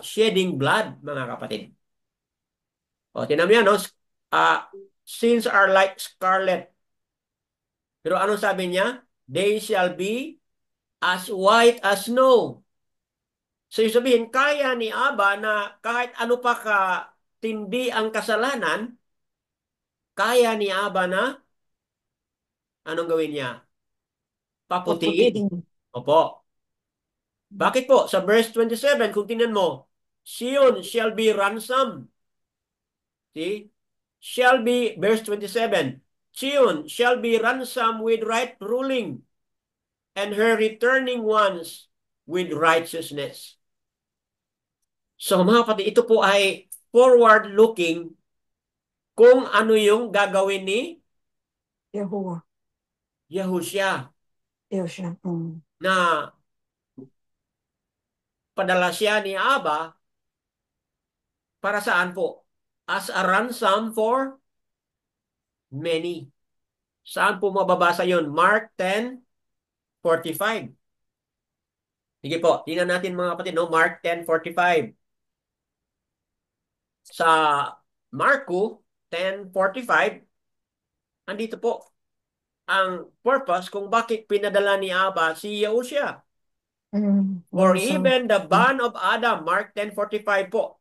shedding blood, mga kapatid. O, tinan mo yan, no? Sins are like scarlet. Pero anong sabi niya? They shall be as white as snow. So, yung sabihin, kaya ni Aba na kahit ano pa ka tindi ang kasalanan, kaya ni Aba na anong gawin niya? Paputiin. Paputiin. Opo. Bakit po? Sa verse 27, kung tingnan mo, Sion shall be ransomed. See? shall be, verse 27, Zion shall be ransomed with right ruling, and her returning ones with righteousness. So mga kapatid, ito po ay forward-looking kung ano yung gagawin ni Yahuwah. Yahushua Yosha. na padala siya ni Aba para saan po? As a ransom for many. Saan po mababasa yon? Mark 10:45. Sige po, tingnan natin mga kapatid, no? Mark 10:45. Sa Marko 10:45, andito po ang purpose kung bakit pinadala ni Aba si Yahushua. For even the bond of Adam, Mark 10:45 po.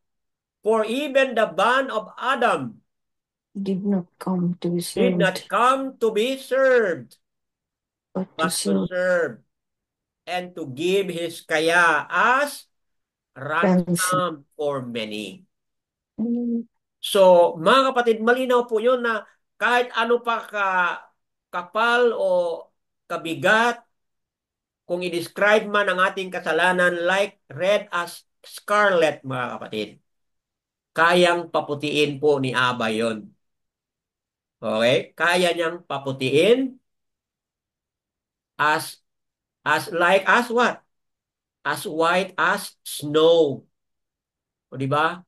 For even the bond of Adam Did not come to be did not served, come to be served, but to but to serve. serve and to give his kaya as Ransom. ransom for many. Mm. So, mga kapatid, malinaw po yun na kahit ano pa kapal o kabigat, kung i-describe man ang ating kasalanan like red as scarlet, mga kapatid, kayang paputiin po ni Aba yon. Okay? Kaya niyang paputiin as like as what? As white as snow. O di ba?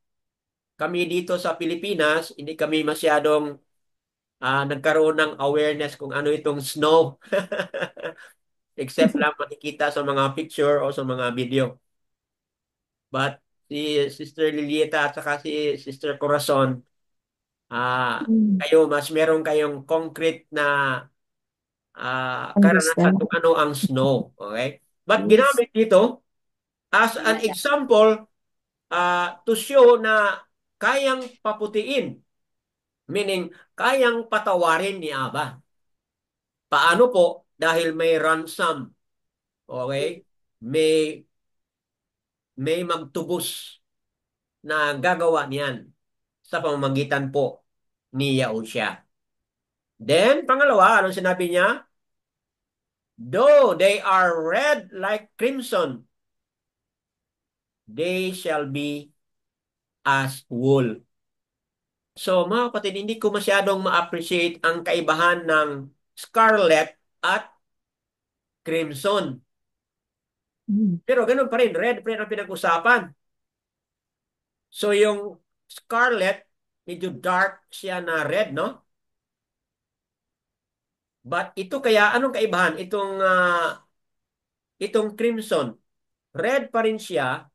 Kami dito sa Pilipinas, hindi kami masyadong nagkaroon ng awareness kung ano itong snow. Except lang makikita sa mga picture o sa mga video. But si Sister Lilieta at saka si Sister Corazon, kayo mas meron kayong concrete na karanasan Understand. kung ano ang snow. Okay? But Yes. ginamit dito as an example to show na kayang paputiin. Meaning, kayang patawarin ni Aba. Paano po? Dahil may ransom. Okay? May magtubos na gagawa niyan sa pamamagitan po ni Yahushua. Then, pangalawa, anong sinabi niya? Though they are red like crimson, they shall be as wool. So, mga kapatid, hindi ko masyadong ma-appreciate ang kaibahan ng scarlet at crimson. Pero ganun pa rin, red pa rin ang pinag-usapan. So, yung scarlet, medyo dark siya na red, no? But ito kaya, anong kaibahan? Itong crimson. Red pa rin siya,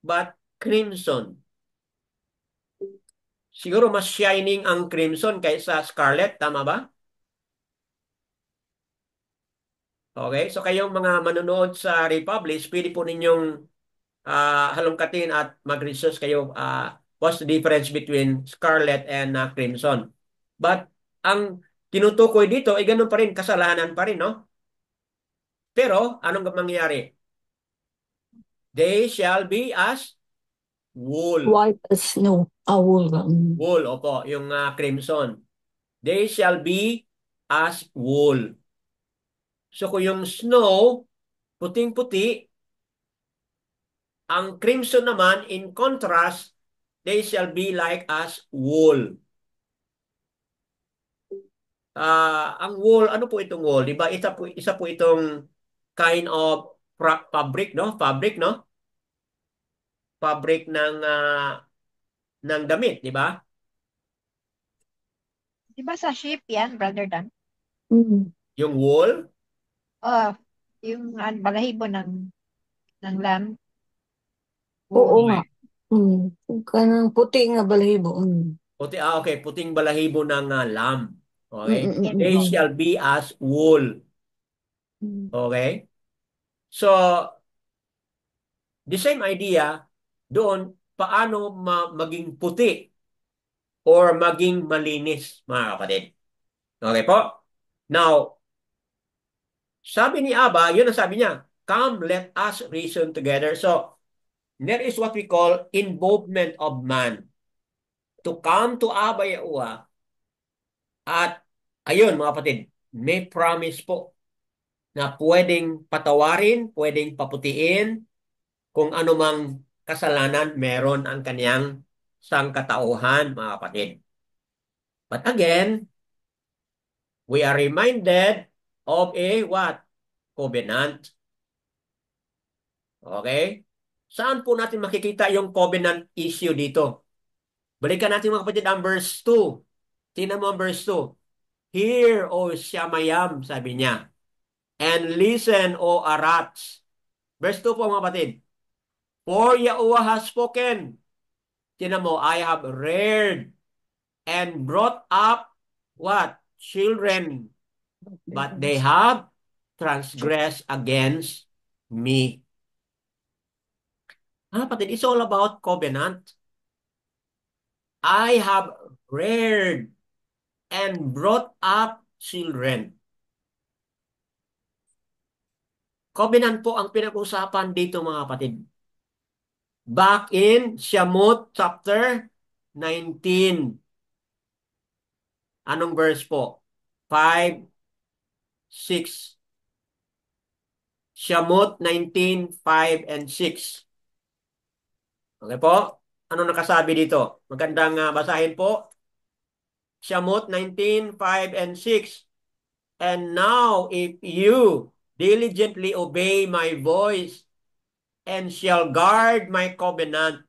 but crimson. Siguro mas shining ang crimson kaysa scarlet, tama ba? Okay, so kayong mga manonood sa Republish, pwede po ninyong halongkatin at mag-research kayo what's the difference between scarlet and crimson. But ang tinutukoy dito ay ganun pa rin, kasalanan pa rin, no? Pero anong mangyayari? They shall be as wool. White as snow. Wool. Wool, opo, yung crimson. They shall be as wool. So kung yung snow, puting-puti, ang crimson naman, in contrast, they shall be like as wool. Ang wool, ano po itong wool? Diba? Isa po itong kind of fabric, no? Fabric, no? Fabric ng damit, di ba? Di ba sa sheep yan, Brother Dan? Yung wool, Yung balahibo ng lamb. Oo nga. Kanang puti nga balahibo. puti, okay, puting balahibo ng lamb. Okay? Mm. They shall be as wool. Okay? So, the same idea doon, paano maging puti or maging malinis, mga kapatid. Okay po? Now, sabi ni Aba, yun ang sabi niya, come, let us reason together. So, there is what we call involvement of man. to come to Abba Yahuwah. At ayun mga kapatid, may promise po na pwedeng patawarin, pwedeng paputiin kung anumang kasalanan meron ang kaniyang sangkatauhan mga kapatid. But again, we are reminded of a what? Covenant. Okay? Saan po natin makikita yung covenant issue dito? Balikan natin mga kapatid ang verse 2. Tingnan mo ang verse 2. Hear, O Shamayam, sabi niya, and listen, O Arats. Verse 2 po mga kapatid. For Yahuwah has spoken. Tingnan mo, I have reared and brought up what? Children. But they have transgressed against me. Mga kapatid, it's all about covenant. I have reared and brought up children. Covenant po ang pinag-usapan dito mga kapatid. Back in Shamot chapter 19. Anong verse po? 5, 6. Shamot 19, 5 and 6. Okay po? Ano nakasabi dito? Magandang basahin po. Shamot 19, 5 and 6. And now if you diligently obey my voice and shall guard my covenant,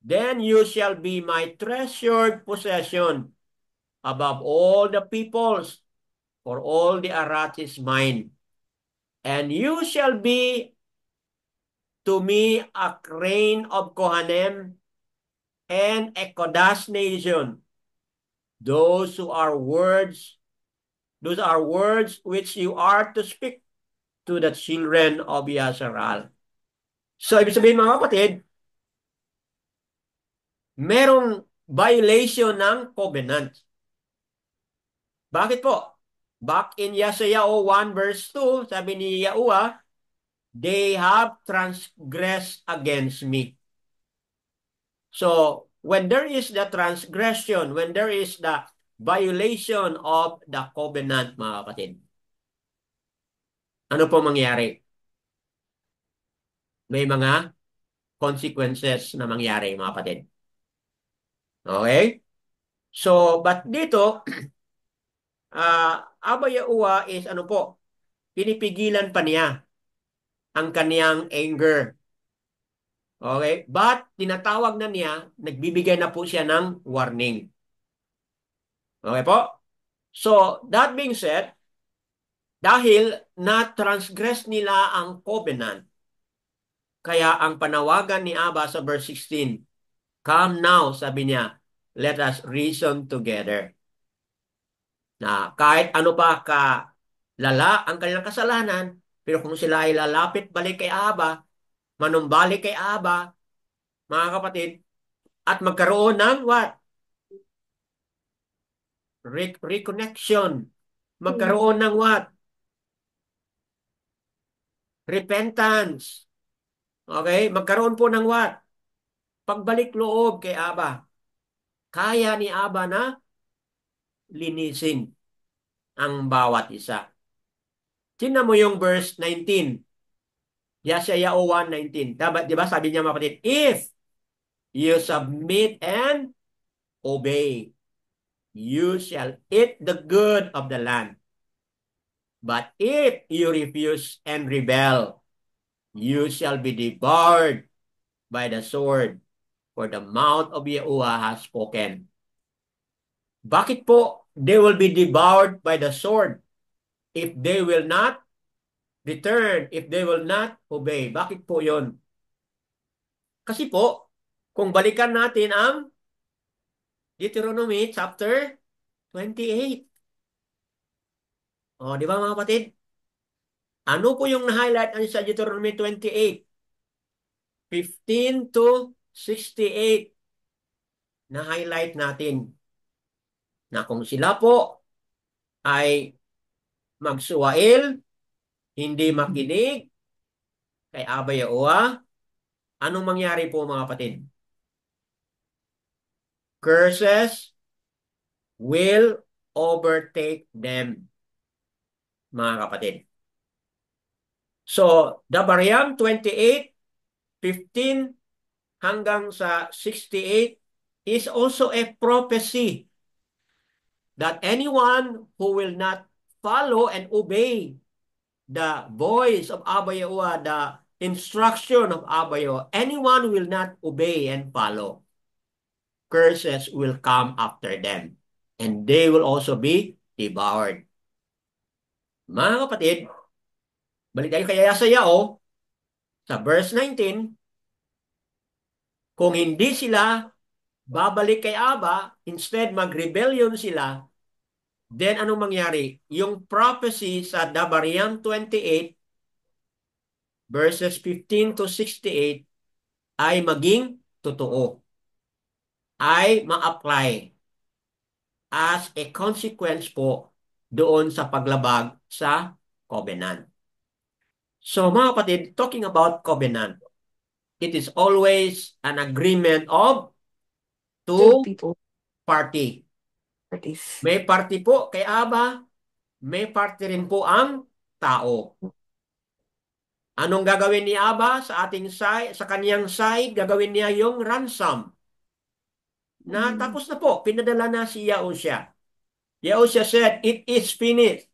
then you shall be my treasured possession above all the peoples, for all the earth is mine. And you shall be to me a crane of Kohanim and a Kodash nation. Those are words which you are to speak to the children of Yasharal. So, ibig sabihin mga kapatid, merong violation ng covenant. Bakit po? Back in Yeshayahu 1 verse 2, sabi ni Yahuwah, they have transgressed against me. So, when there is the transgression, when there is the violation of the covenant, mga kapatid, ano po mangyari? May mga consequences na mangyari, mga kapatid. Okay? So, but dito, Abba Yahuwah is ano po, pinipigilan pa niya ang kaniyang anger. Okay? But tinatawag na niya, nagbibigay na po siya ng warning. Okay po? So, that being said, dahil na-transgress nila ang covenant, kaya ang panawagan ni Abba sa verse 16, come now, sabi niya, let us reason together. Na kahit ano pa lala ang kanilang kasalanan, pero kung sila ay lalapit balik kay Abba, manumbalik kay Abba, mga kapatid, at magkaroon ng what? Reconnection. Magkaroon ng what? Repentance. Okay? Magkaroon po ng what? Pagbalik loob kay Abba. Kaya ni Abba na linisin ang bawat isa. Tingnan mo yung verse 19. Yeshayahu 1:19. Di ba sabi niya mga kapatid, if you submit and obey, you shall eat the good of the land. But if you refuse and rebel, you shall be devoured by the sword, for the mouth of Yahuwah has spoken. Bakit po they will be devoured by the sword if they will not return, if they will not obey? Bakit po yon? Kasi po, kung balikan natin ang Deuteronomy chapter 28. O, di ba mga kapatid? Ano po yung na-highlight sa Deuteronomy 28? 15 to 68. Na-highlight natin na kung sila po ay magsuwail, hindi makinig kay Abba Yahuwah, anong mangyari po mga kapatid? curses will overtake them, mga kapatid. So, Dabaryam 28:15 hanggang sa 68 is also a prophecy that anyone who will not follow and obey the voice of Abba Yahuwah, the instruction of Abba Yahuwah, anyone will not obey and follow, curses will come after them, and they will also be devoured. Mga kapatid, balik tayo kay Yesayao sa verse 19, kung hindi sila babalik kay Abba, instead mag-rebellion sila, then anong mangyari? Yung prophecy sa Dabaryam 28 verses 15 to 68 ay maging totoo, ay ma-apply as a consequence po doon sa paglabag sa covenant. So mga kapatid, talking about covenant, it is always an agreement of Two two people, party. parties. May party po kay Aba, may party rin po ang tao. Anong gagawin ni Aba sa ating side, sa kaniyang side? Gagawin niya yung ransom. Na tapos na po, pinadala na si Yahusha. Yahusha said, "It is finished."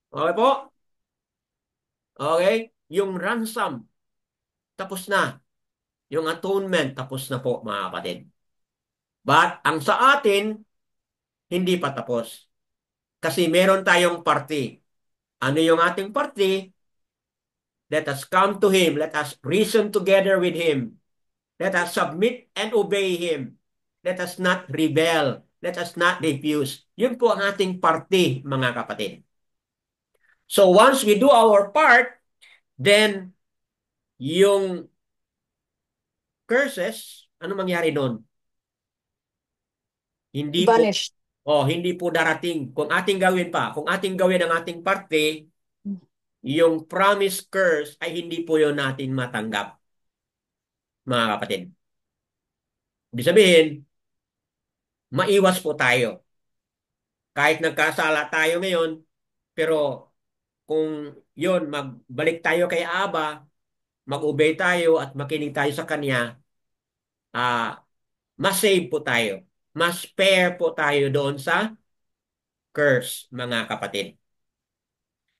Okay po? Okay? Yung ransom, tapos na. Yung atonement, tapos na po mga kapatid. But ang sa atin, hindi pa tapos. Kasi meron tayong party. Ano yung ating party? Let us come to Him. Let us reason together with Him. Let us submit and obey Him. Let us not rebel. Let us not refuse. Yun po ang ating party, mga kapatid. So once we do our part, then yung curses, ano mangyari doon? Hindi po, Vanished. hindi po darating. Kung ating gawin pa, kung ating gawin ang ating parte, yung promise curse ay hindi po yun natin matanggap, mga kapatid. Ibig sabihin, maiwas po tayo. Kahit nagkasala tayo ngayon, pero kung yun, magbalik tayo kay Aba, mag-obey tayo at makinig tayo sa Kanya, mas save po tayo. Mas spare po tayo doon sa curse, mga kapatid.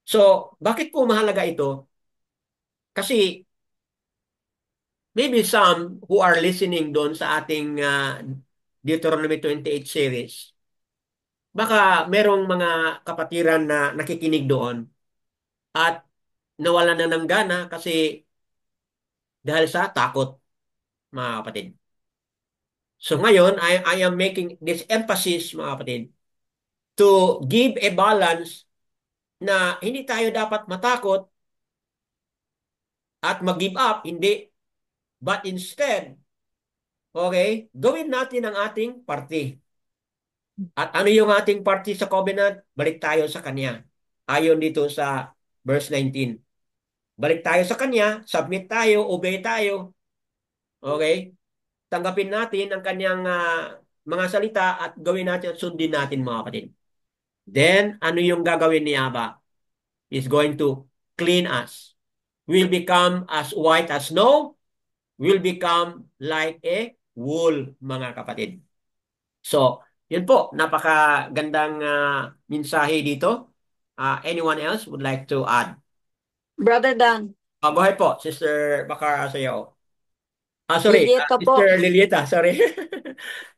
So, bakit po mahalaga ito? Kasi maybe some who are listening doon sa ating Deuteronomy 28 series, baka merong mga kapatiran na nakikinig doon at nawalan na ng gana kasi dahil sa takot, mga kapatid. So ngayon, I am making this emphasis, mga kapatid, to give a balance na hindi tayo dapat matakot at mag-give up, hindi. But instead, okay, gawin natin ang ating party. At ano yung ating party sa covenant? Balik tayo sa Kanya. Ayon dito sa verse 19. Balik tayo sa Kanya, submit tayo, obey tayo. Okay? Tanggapin natin ang Kanyang mga salita at gawin natin at sundin natin, mga kapatid. Then, ano yung gagawin ni Abba? Is going to clean us. We'll become as white as snow. We'll become like a wool, mga kapatid. So, yun po, napakagandang mensahe dito. Anyone else would like to add? Brother Dan, Go ahead po, Sister Bakar Asayo. Sorry, Julieta po. Sister Lilieta, sorry.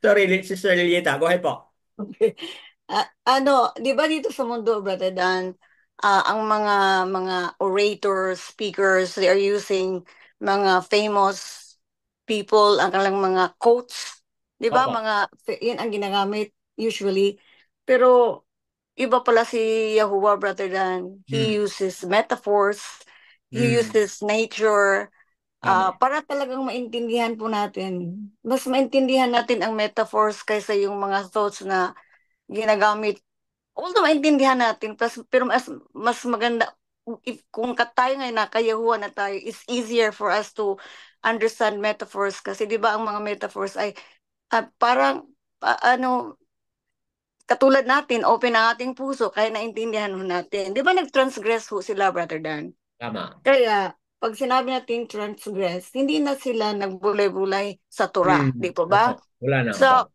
Sorry, Sister Lilieta, go ahead po. Okay. Di ba dito sa mundo, Brother Dan, ang mga orators, speakers, they are using mga famous people, ang kanilang mga quotes. Di ba? Opo. Yan ang ginagamit usually. Pero iba pala si Yahuwah, Brother Dan. He uses metaphors, he uses nature, Tama. para talagang maintindihan po natin. Mas maintindihan natin ang metaphors kaysa yung mga thoughts na ginagamit. Although maintindihan natin, pero mas maganda, kung tayo ngayon nakayahuan na tayo, it's easier for us to understand metaphors kasi di ba ang mga metaphors ay parang ano, katulad natin, open ang ating puso, kaya naintindihan ho natin. Di ba nag-transgress ho sila, Brother Dan? Tama. Kaya, pag sinabi natin transgress, hindi na sila nagbulay-bulay sa Torah, di po Opo. ba? Wala na. Opo. So,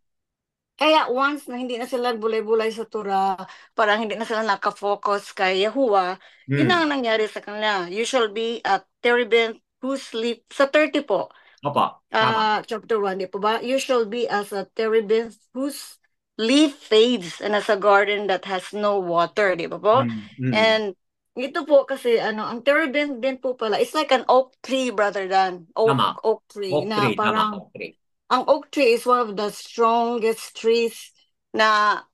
kaya once na hindi na sila nagbulay-bulay sa Torah, parang hindi na sila nakafocus kay Yahuwah, yun Mm. ang nangyari sa kanila. You shall be a terebinth who sleep, sa 30 po, Opo. Tama. chapter 1, di po ba? You shall be as a terebinth whose leaf fades and as a garden that has no water, di ba po? Mm. And ito po kasi ang terebinth din po pala, it's like an oak tree, Brother Dan. Tama. Oak tree Oak na tree. Tama. parang Oak tree. ang oak tree is one of the strongest trees na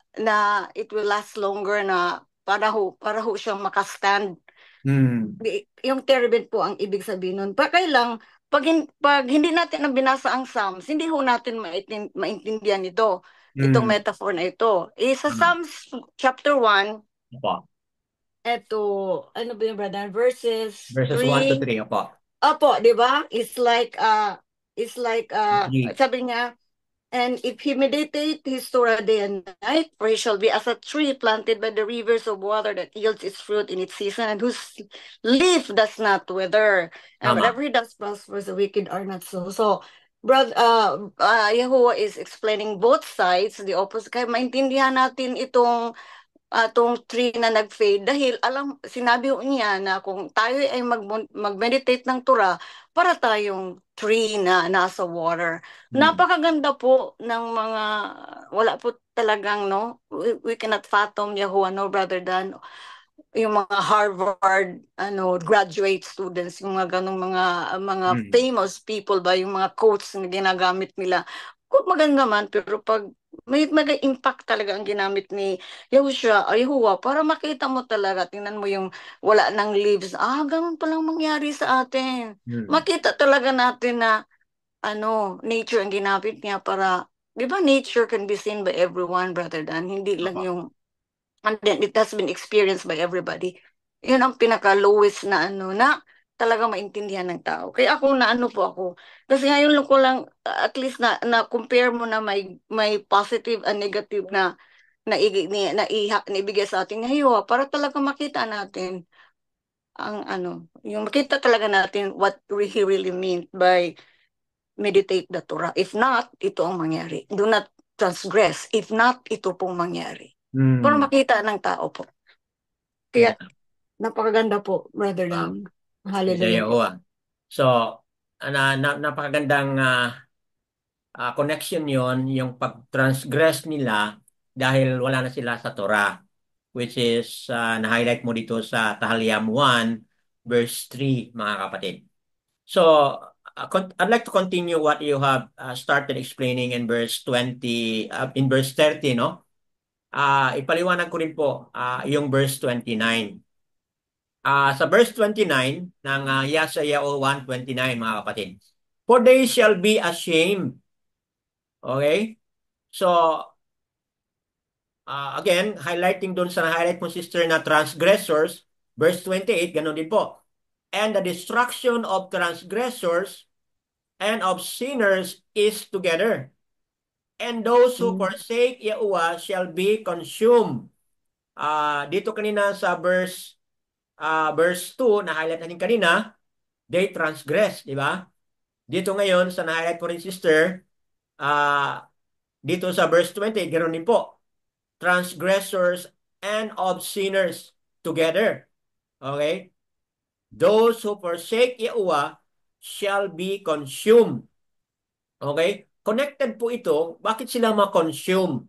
it will last longer, na para ho siyang makastand. Mm. Yung terebinth po ang ibig sabihin nun. Kailang pag hindi natin ang binasa ang Psalms, hindi ho natin maintindihan itong Mm. metaphor na ito. Sa Tama. Psalms chapter 1, Opo. eto, ano ba yung brother? Verses Verses 1 to 3. 3. Opo. Opo, di ba? It's like, Three. sabi niya, and if he meditate his Torah day and night, for he shall be as a tree planted by the rivers of water that yields its fruit in its season, and whose leaf does not wither. And Tama. whatever he does prospers, the wicked are not so. So, Yahuwah is explaining both sides, the opposite. Kaya maintindihan natin itong tree na nag-fade dahil sinabi niya na kung tayo ay mag-meditate ng Torah, para tayong tree na nasa water. Napakaganda po ng mga, wala po talagang, no, we cannot fathom Yahuwah, no, Brother Dan, yung mga Harvard graduate students, yung mga ganong mga famous people ba, yung mga quotes na ginagamit nila. Kung maganda man, pero pag may impact talaga ang ginamit ni Yahuwah, para makita mo talaga, tingnan mo yung wala ng leaves. Ganun palang mangyari sa atin. Makita talaga natin na nature ang ginamit niya para, di ba, nature can be seen by everyone, Brother Dan, hindi lang Opo. yung, and then it has been experienced by everybody. Yun ang pinaka-lowest na na talaga maintindihan ng tao. Kaya ako po ako. Kasi ngayon lang ko lang, at least na compare mo na may positive and negative na ibigay sa ating ngayon, para talaga makita natin ang yung makita talaga natin what he really meant by meditate the Torah. If not, ito ang mangyari. Do not transgress. If not, ito pong mangyari. Para makita ng tao po. Kaya, napakaganda po, Brother Dan. Hallelujah po. So, napakagandang connection yon, yung pag-transgress nila dahil wala na sila sa Torah, which is na-highlight mo dito sa Tahaliam 1 verse 3, mga kapatid. So, I'd like to continue what you have started explaining in verse 20, in verse 30, no? Ipaliwanag ko rin po yung verse 29. Sa verse 29 ng Yeshayahu 1:29, mga kapatid. For they shall be ashamed. Okay? So, again, highlighting doon sa highlight mo, sister, na transgressors, verse 28, ganun din po. And the destruction of transgressors and of sinners is together. And those who forsake Yahuwah shall be consumed. Dito kanina sa verse 2, na-highlight natin kanina, they transgress, di ba? Dito ngayon, sa na-highlight ko rin, sister, dito sa verse 20, ganoon din po. Transgressors and of sinners together. Okay? Those who forsake Yahuwah shall be consumed. Okay? Connected po ito. Bakit sila ma-consume?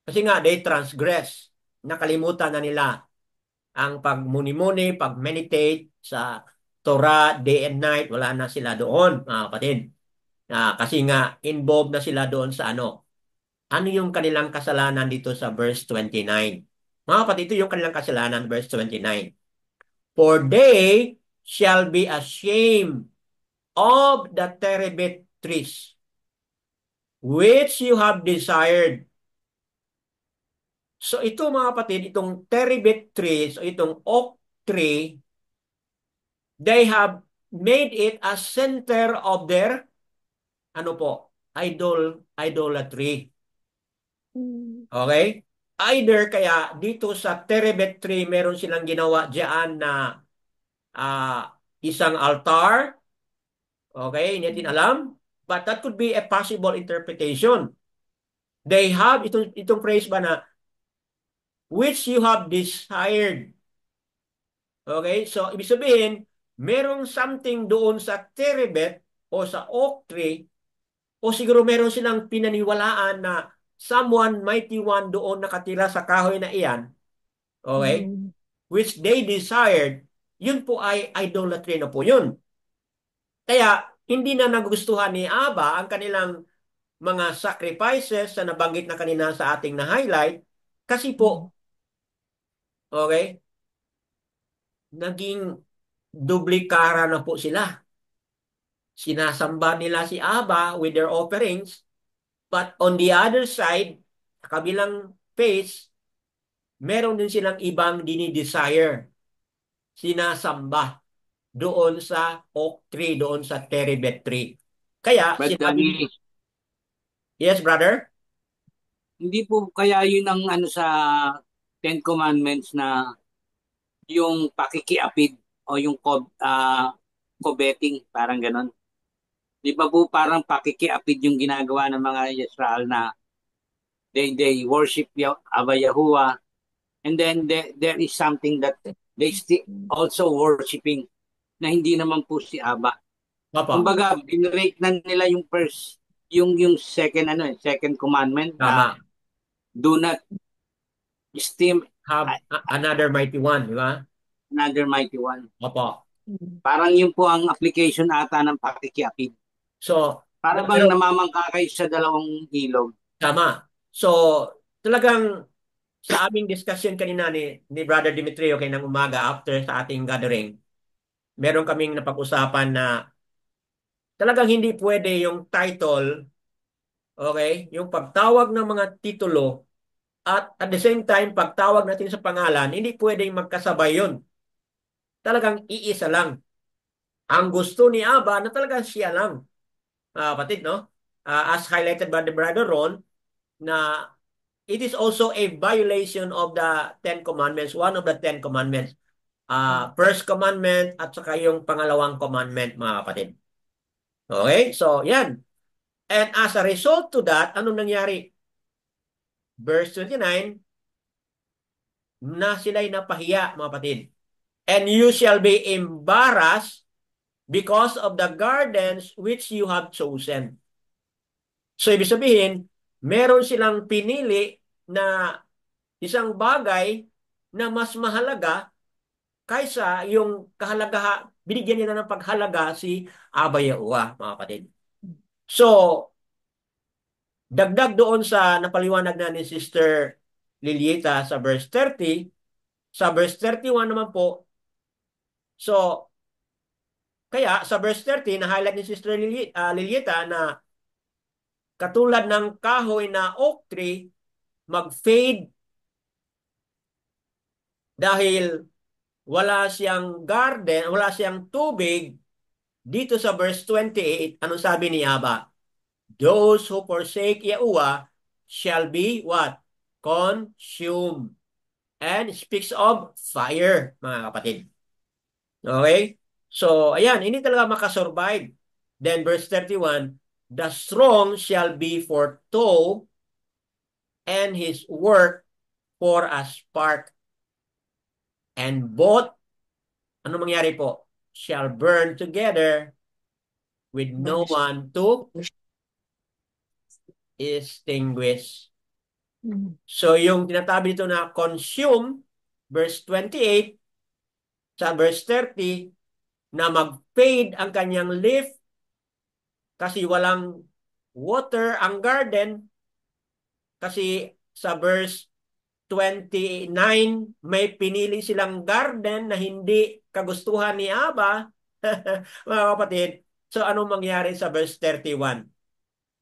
Kasi nga, they transgress. Nakalimutan na nila ang pagmuni-muni, pag-meditate sa Torah day and night. Wala na sila doon, mga kapatid. Kasi nga, involved na sila doon sa ano. Ano yung kanilang kasalanan dito sa verse 29? Mga kapatid, ito yung kanilang kasalanan, verse 29. For they shall be ashamed of the terebinth trees, which you have desired. So ito, mga kapatid, itong terebinth trees o itong oak tree, they have made it a center of their, ano po, idolatry. Okay? Either kaya dito sa terebet tree meron silang ginawa diyan na isang altar. Okay? Hindi natin alam. But that could be a possible interpretation. They have itong phrase ba na which you have desired. Okay? So, ibig sabihin, merong something doon sa terebet o sa oak tree o siguro meron silang pinaniwalaan na someone mighty one doon nakatira sa kahoy na iyan. Okay? Which they desired, yun po ay idolatry na po yun. Kaya, hindi na nagustuhan ni Aba ang kanilang mga sacrifices na nabanggit na kanina sa ating na-highlight kasi po, okay, naging dublikara na po sila. Sinasamba nila si Aba with their offerings, but on the other side, kabilang face, meron din silang ibang dinidesire. Sinasamba doon sa oak tree, doon sa terebet tree. Kaya, But sinabi, yes, brother? hindi po kaya yun ang ano sa Ten Commandments na yung pakikiapid o yung coveting, parang ganon. Di ba po parang pakikiapid yung ginagawa ng mga Israel na they worship Abba Yahuwah, and then there is something that they still also worshiping na hindi naman po si Abba. Papa. Kumbaga, binrake na nila yung first, yung second second commandment na Tama. do not esteem Have another mighty one, di ba? another mighty one. Opo. Parang yun po ang application ata ng pakikiapid. So, Para bang namamangka kayo sa dalawang ilog. tama. So, talagang sa aming discussion kanina ni Brother Dimitrio kay ng umaga after sa ating gathering, meron kaming napag-usapan na talagang hindi pwede yung title, okay, yung pagtawag ng mga titulo at the same time, pagtawag natin sa pangalan, hindi pwedeng magkasabay yun. Talagang iisa lang. Ang gusto ni Aba na talagang siya lang. Kapatid, no? As highlighted by the Brother Ron, na it is also a violation of the Ten Commandments, one of the Ten Commandments. First commandment at saka yung pangalawang commandment, mga kapatid. Okay? So, yan. And as a result to that, anong nangyari? Verse 29, na sila'y napahiya, mga kapatid. And you shall be embarrassed because of the gardens which you have chosen. So, ibig sabihin, meron silang pinili na isang bagay na mas mahalaga kaysa yung binigyan nila ng paghalaga si Abba Yahuwah, mga kapatid. So, dagdag doon sa napaliwanag na ni Sister Lilieta sa verse 30, sa verse 31 naman po, so, kaya sa verse 30, na-highlight ni Sister Lilieta na katulad ng kahoy na oak tree, mag-fade dahil wala siyang garden, wala siyang tubig. Dito sa verse 28, anong sabi ni Abba? Those who forsake Yahuwah shall be what? Consumed. And speaks of fire, mga kapatid. Okay? So, ayan, hindi talaga makasurvive. Then verse 31, the strong shall be for tow and his work for a spark. And both, ano mangyari po? Shall burn together with no one to extinguish. So, yung tinatabi dito na consume, verse 28, sa verse 30, na mag-fade ang kanyang leaf kasi walang water ang garden. Kasi sa verse 29, may pinili silang garden na hindi kagustuhan ni Abba. Mga kapatid, so anong mangyari sa verse 31?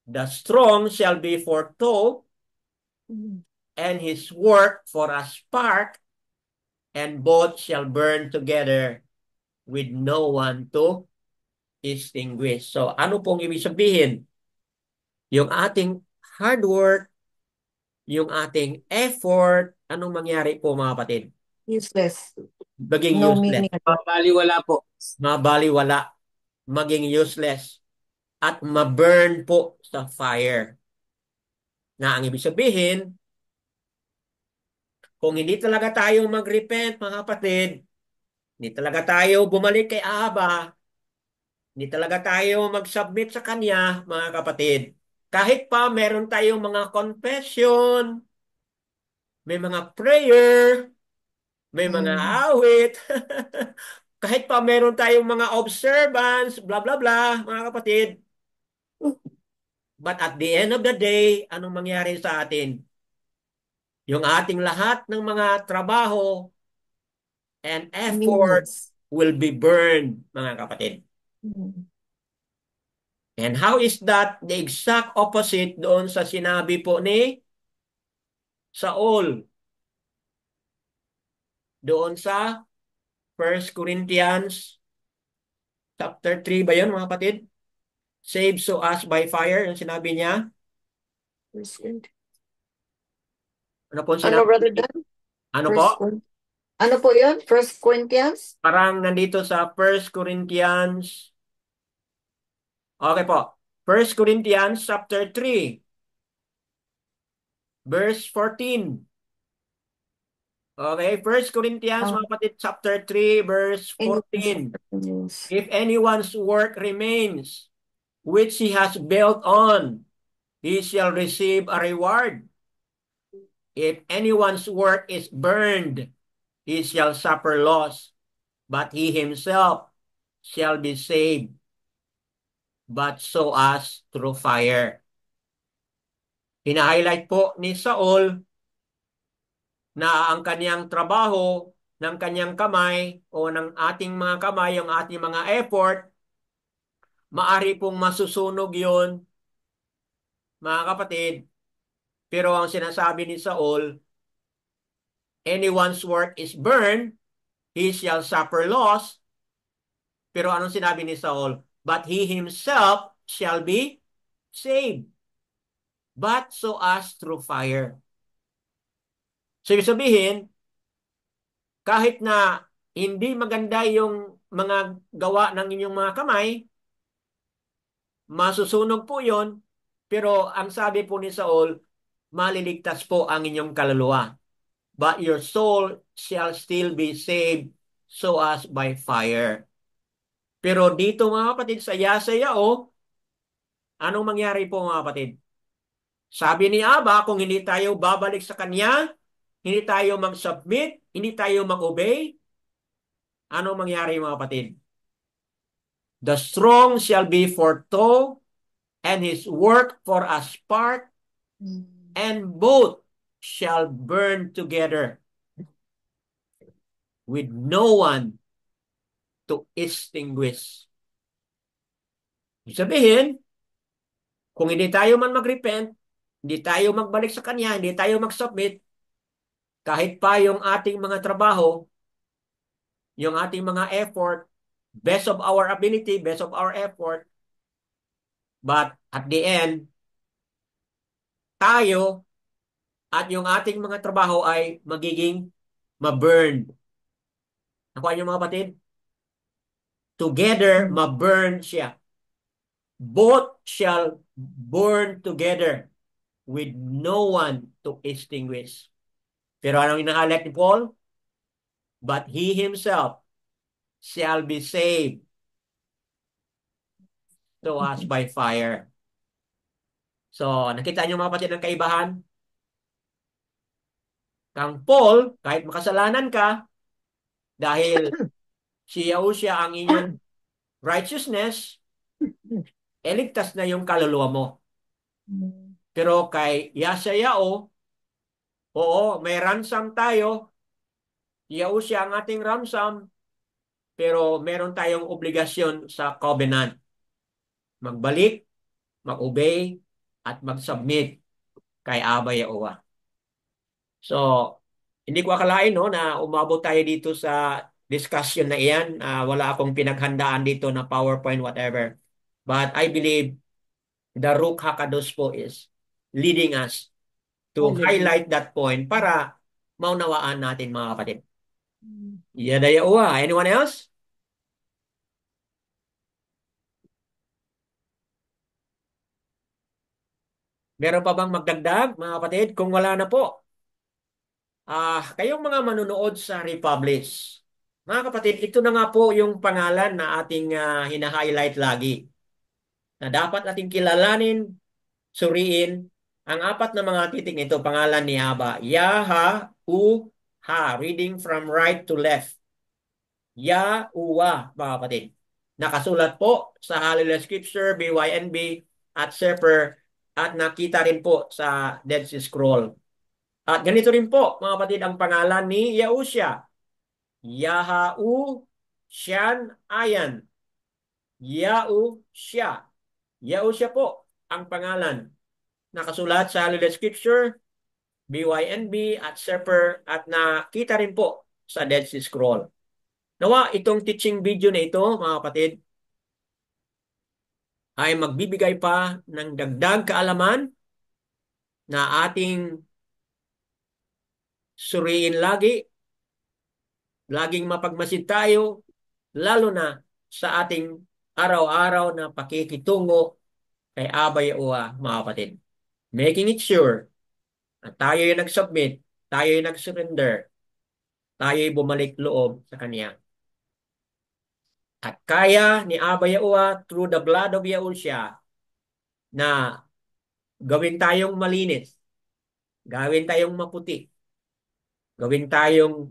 The strong shall be for tow, and his work for a spark, and both shall burn together with no one to extinguish. So ano pong ibig sabihin? Yung ating hard work, yung ating effort, anong mangyari po mga kapatid? Useless. Maging No useless. meaning. Baliwala po. Mabaliwala. Maging useless. At ma-burn po sa fire. Na ang ibig sabihin, kung hindi talaga tayo mag-repent mga kapatid, hindi talaga tayo bumalik kay Abba, hindi talaga tayo mag-submit sa Kanya mga kapatid. Kahit pa meron tayong mga confession, may mga prayer, may mga awit, kahit pa meron tayong mga observance, blah blah blah, mga kapatid. But at the end of the day, anong mangyari sa atin? Yung ating lahat ng mga trabaho and effort Meaningless. will be burned, mga kapatid. And how is that the exact opposite doon sa sinabi po ni Saul? Doon sa 1 Corinthians chapter 3 ba yun, mga kapatid? Save so us by fire, yung sinabi niya. Ano po ang Ano, sinabi? Brother Dan? Ano po? First Corinthians. Ano po yun? First Corinthians? Parang nandito sa 1 Corinthians. Okay po. 1 Corinthians chapter 3, verse 14. Okay, 1 Corinthians, mga kapatid, chapter 3, verse In 14. If anyone's work remains, which he has built on, he shall receive a reward. If anyone's work is burned, he shall suffer loss, but he himself shall be saved, but so as through fire. Hina-highlight po ni Saul na ang kanyang trabaho ng kanyang kamay o ng ating mga kamay, yung ating mga effort, maari pong masusunog yun, mga kapatid. Pero ang sinasabi ni Saul, anyone's work is burned, he shall suffer loss. Pero anong sinabi ni Saul? But he himself shall be saved, but so as through fire. So, ibig sabihin, kahit na hindi maganda yung mga gawa ng inyong mga kamay, masusunog po yon. Pero ang sabi po ni Saul, maliligtas po ang inyong kaluluwa. But your soul shall still be saved so as by fire. Pero dito mga kapatid, sa Yesaya, anong mangyari po mga kapatid? Sabi ni Aba, kung hindi tayo babalik sa Kanya, hindi tayo mag-submit, hindi tayo mag-obey, anong mangyari mga kapatid? The strong shall be for tow, and his work for a spark, and both shall burn together with no one to extinguish. Ibig sabihin, kung hindi tayo man mag-repent, hindi tayo magbalik sa Kanya, hindi tayo mag-submit, kahit pa yung ating mga trabaho, yung ating mga effort, best of our ability, best of our effort, but at the end, tayo at yung ating mga trabaho ay magiging ma-burn. Nakuha niyo mga kapatid? Together, ma-burn siya. Both shall burn together with no one to extinguish. Pero anong inahalek ni Paul? But he himself shall be saved so as by fire. So, nakita niyo mga kapatid ang kaibahan? Kang Paul, kahit makasalanan ka, dahil siya o siya ang inyong righteousness, eligtas na yung kaluluwa mo. Pero kay Yesaya, oo, may ransom tayo, siya o siya ang ating ransom, pero meron tayong obligasyon sa covenant. Magbalik, mag-obey, at mag-submit kay Abba Yahuwah. So, hindi ko akalain na umabot tayo dito sa discussion na iyan. Wala akong pinaghandaan dito na PowerPoint, whatever. But I believe the Ruach HaKadosh po is leading us to Hallelujah. highlight that point para maunawaan natin mga kapatid. Yada Yahuwah. Anyone else? Meron pa bang magdagdag mga kapatid? Kung wala na po, kayong mga manunood sa Republish. Mga kapatid, ito na nga po yung pangalan na ating hina-highlight lagi. Na dapat nating kilalanin, suriin, ang apat na mga titik nito, pangalan ni Aba. Yaha, U, Ha. Reading from right to left. Yahuwah, mga kapatid. Nakasulat po sa Hallelujah Scripture, BYNB, at Sefer, at nakita rin po sa Dead Sea Scroll. At ganito rin po, mga kapatid, ang pangalan ni Yahusha. Yahu Shan Ayan. Yahusha. Yahusha po ang pangalan. Nakasulat sa Hallelujah Scripture, BYNB, at Sefer, at nakita rin po sa Dead Sea Scroll. Nawa, itong teaching video na ito, mga kapatid, ay magbibigay pa ng dagdag kaalaman na ating suriin lagi, laging mapagmasid tayo, lalo na sa ating araw-araw na pakikitungo kay Aba Yahuwah, mga kapatid. Making it sure na tayo yung nag-submit, tayo yung nag-surrender, tayo yung bumalik loob sa Kanya. At kaya ni Aba Yahuwah through the blood of Yahushua na gawin tayong malinis, gawin tayong maputi, gawin tayong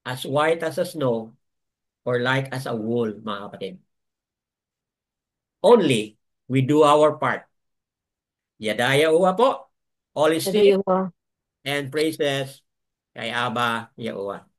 as white as a snow or like as a wool, mga kapatid. Only we do our part. Yadaya uwa po. All is Yada still Yahuwah. and praises kay Aba Yahuwah.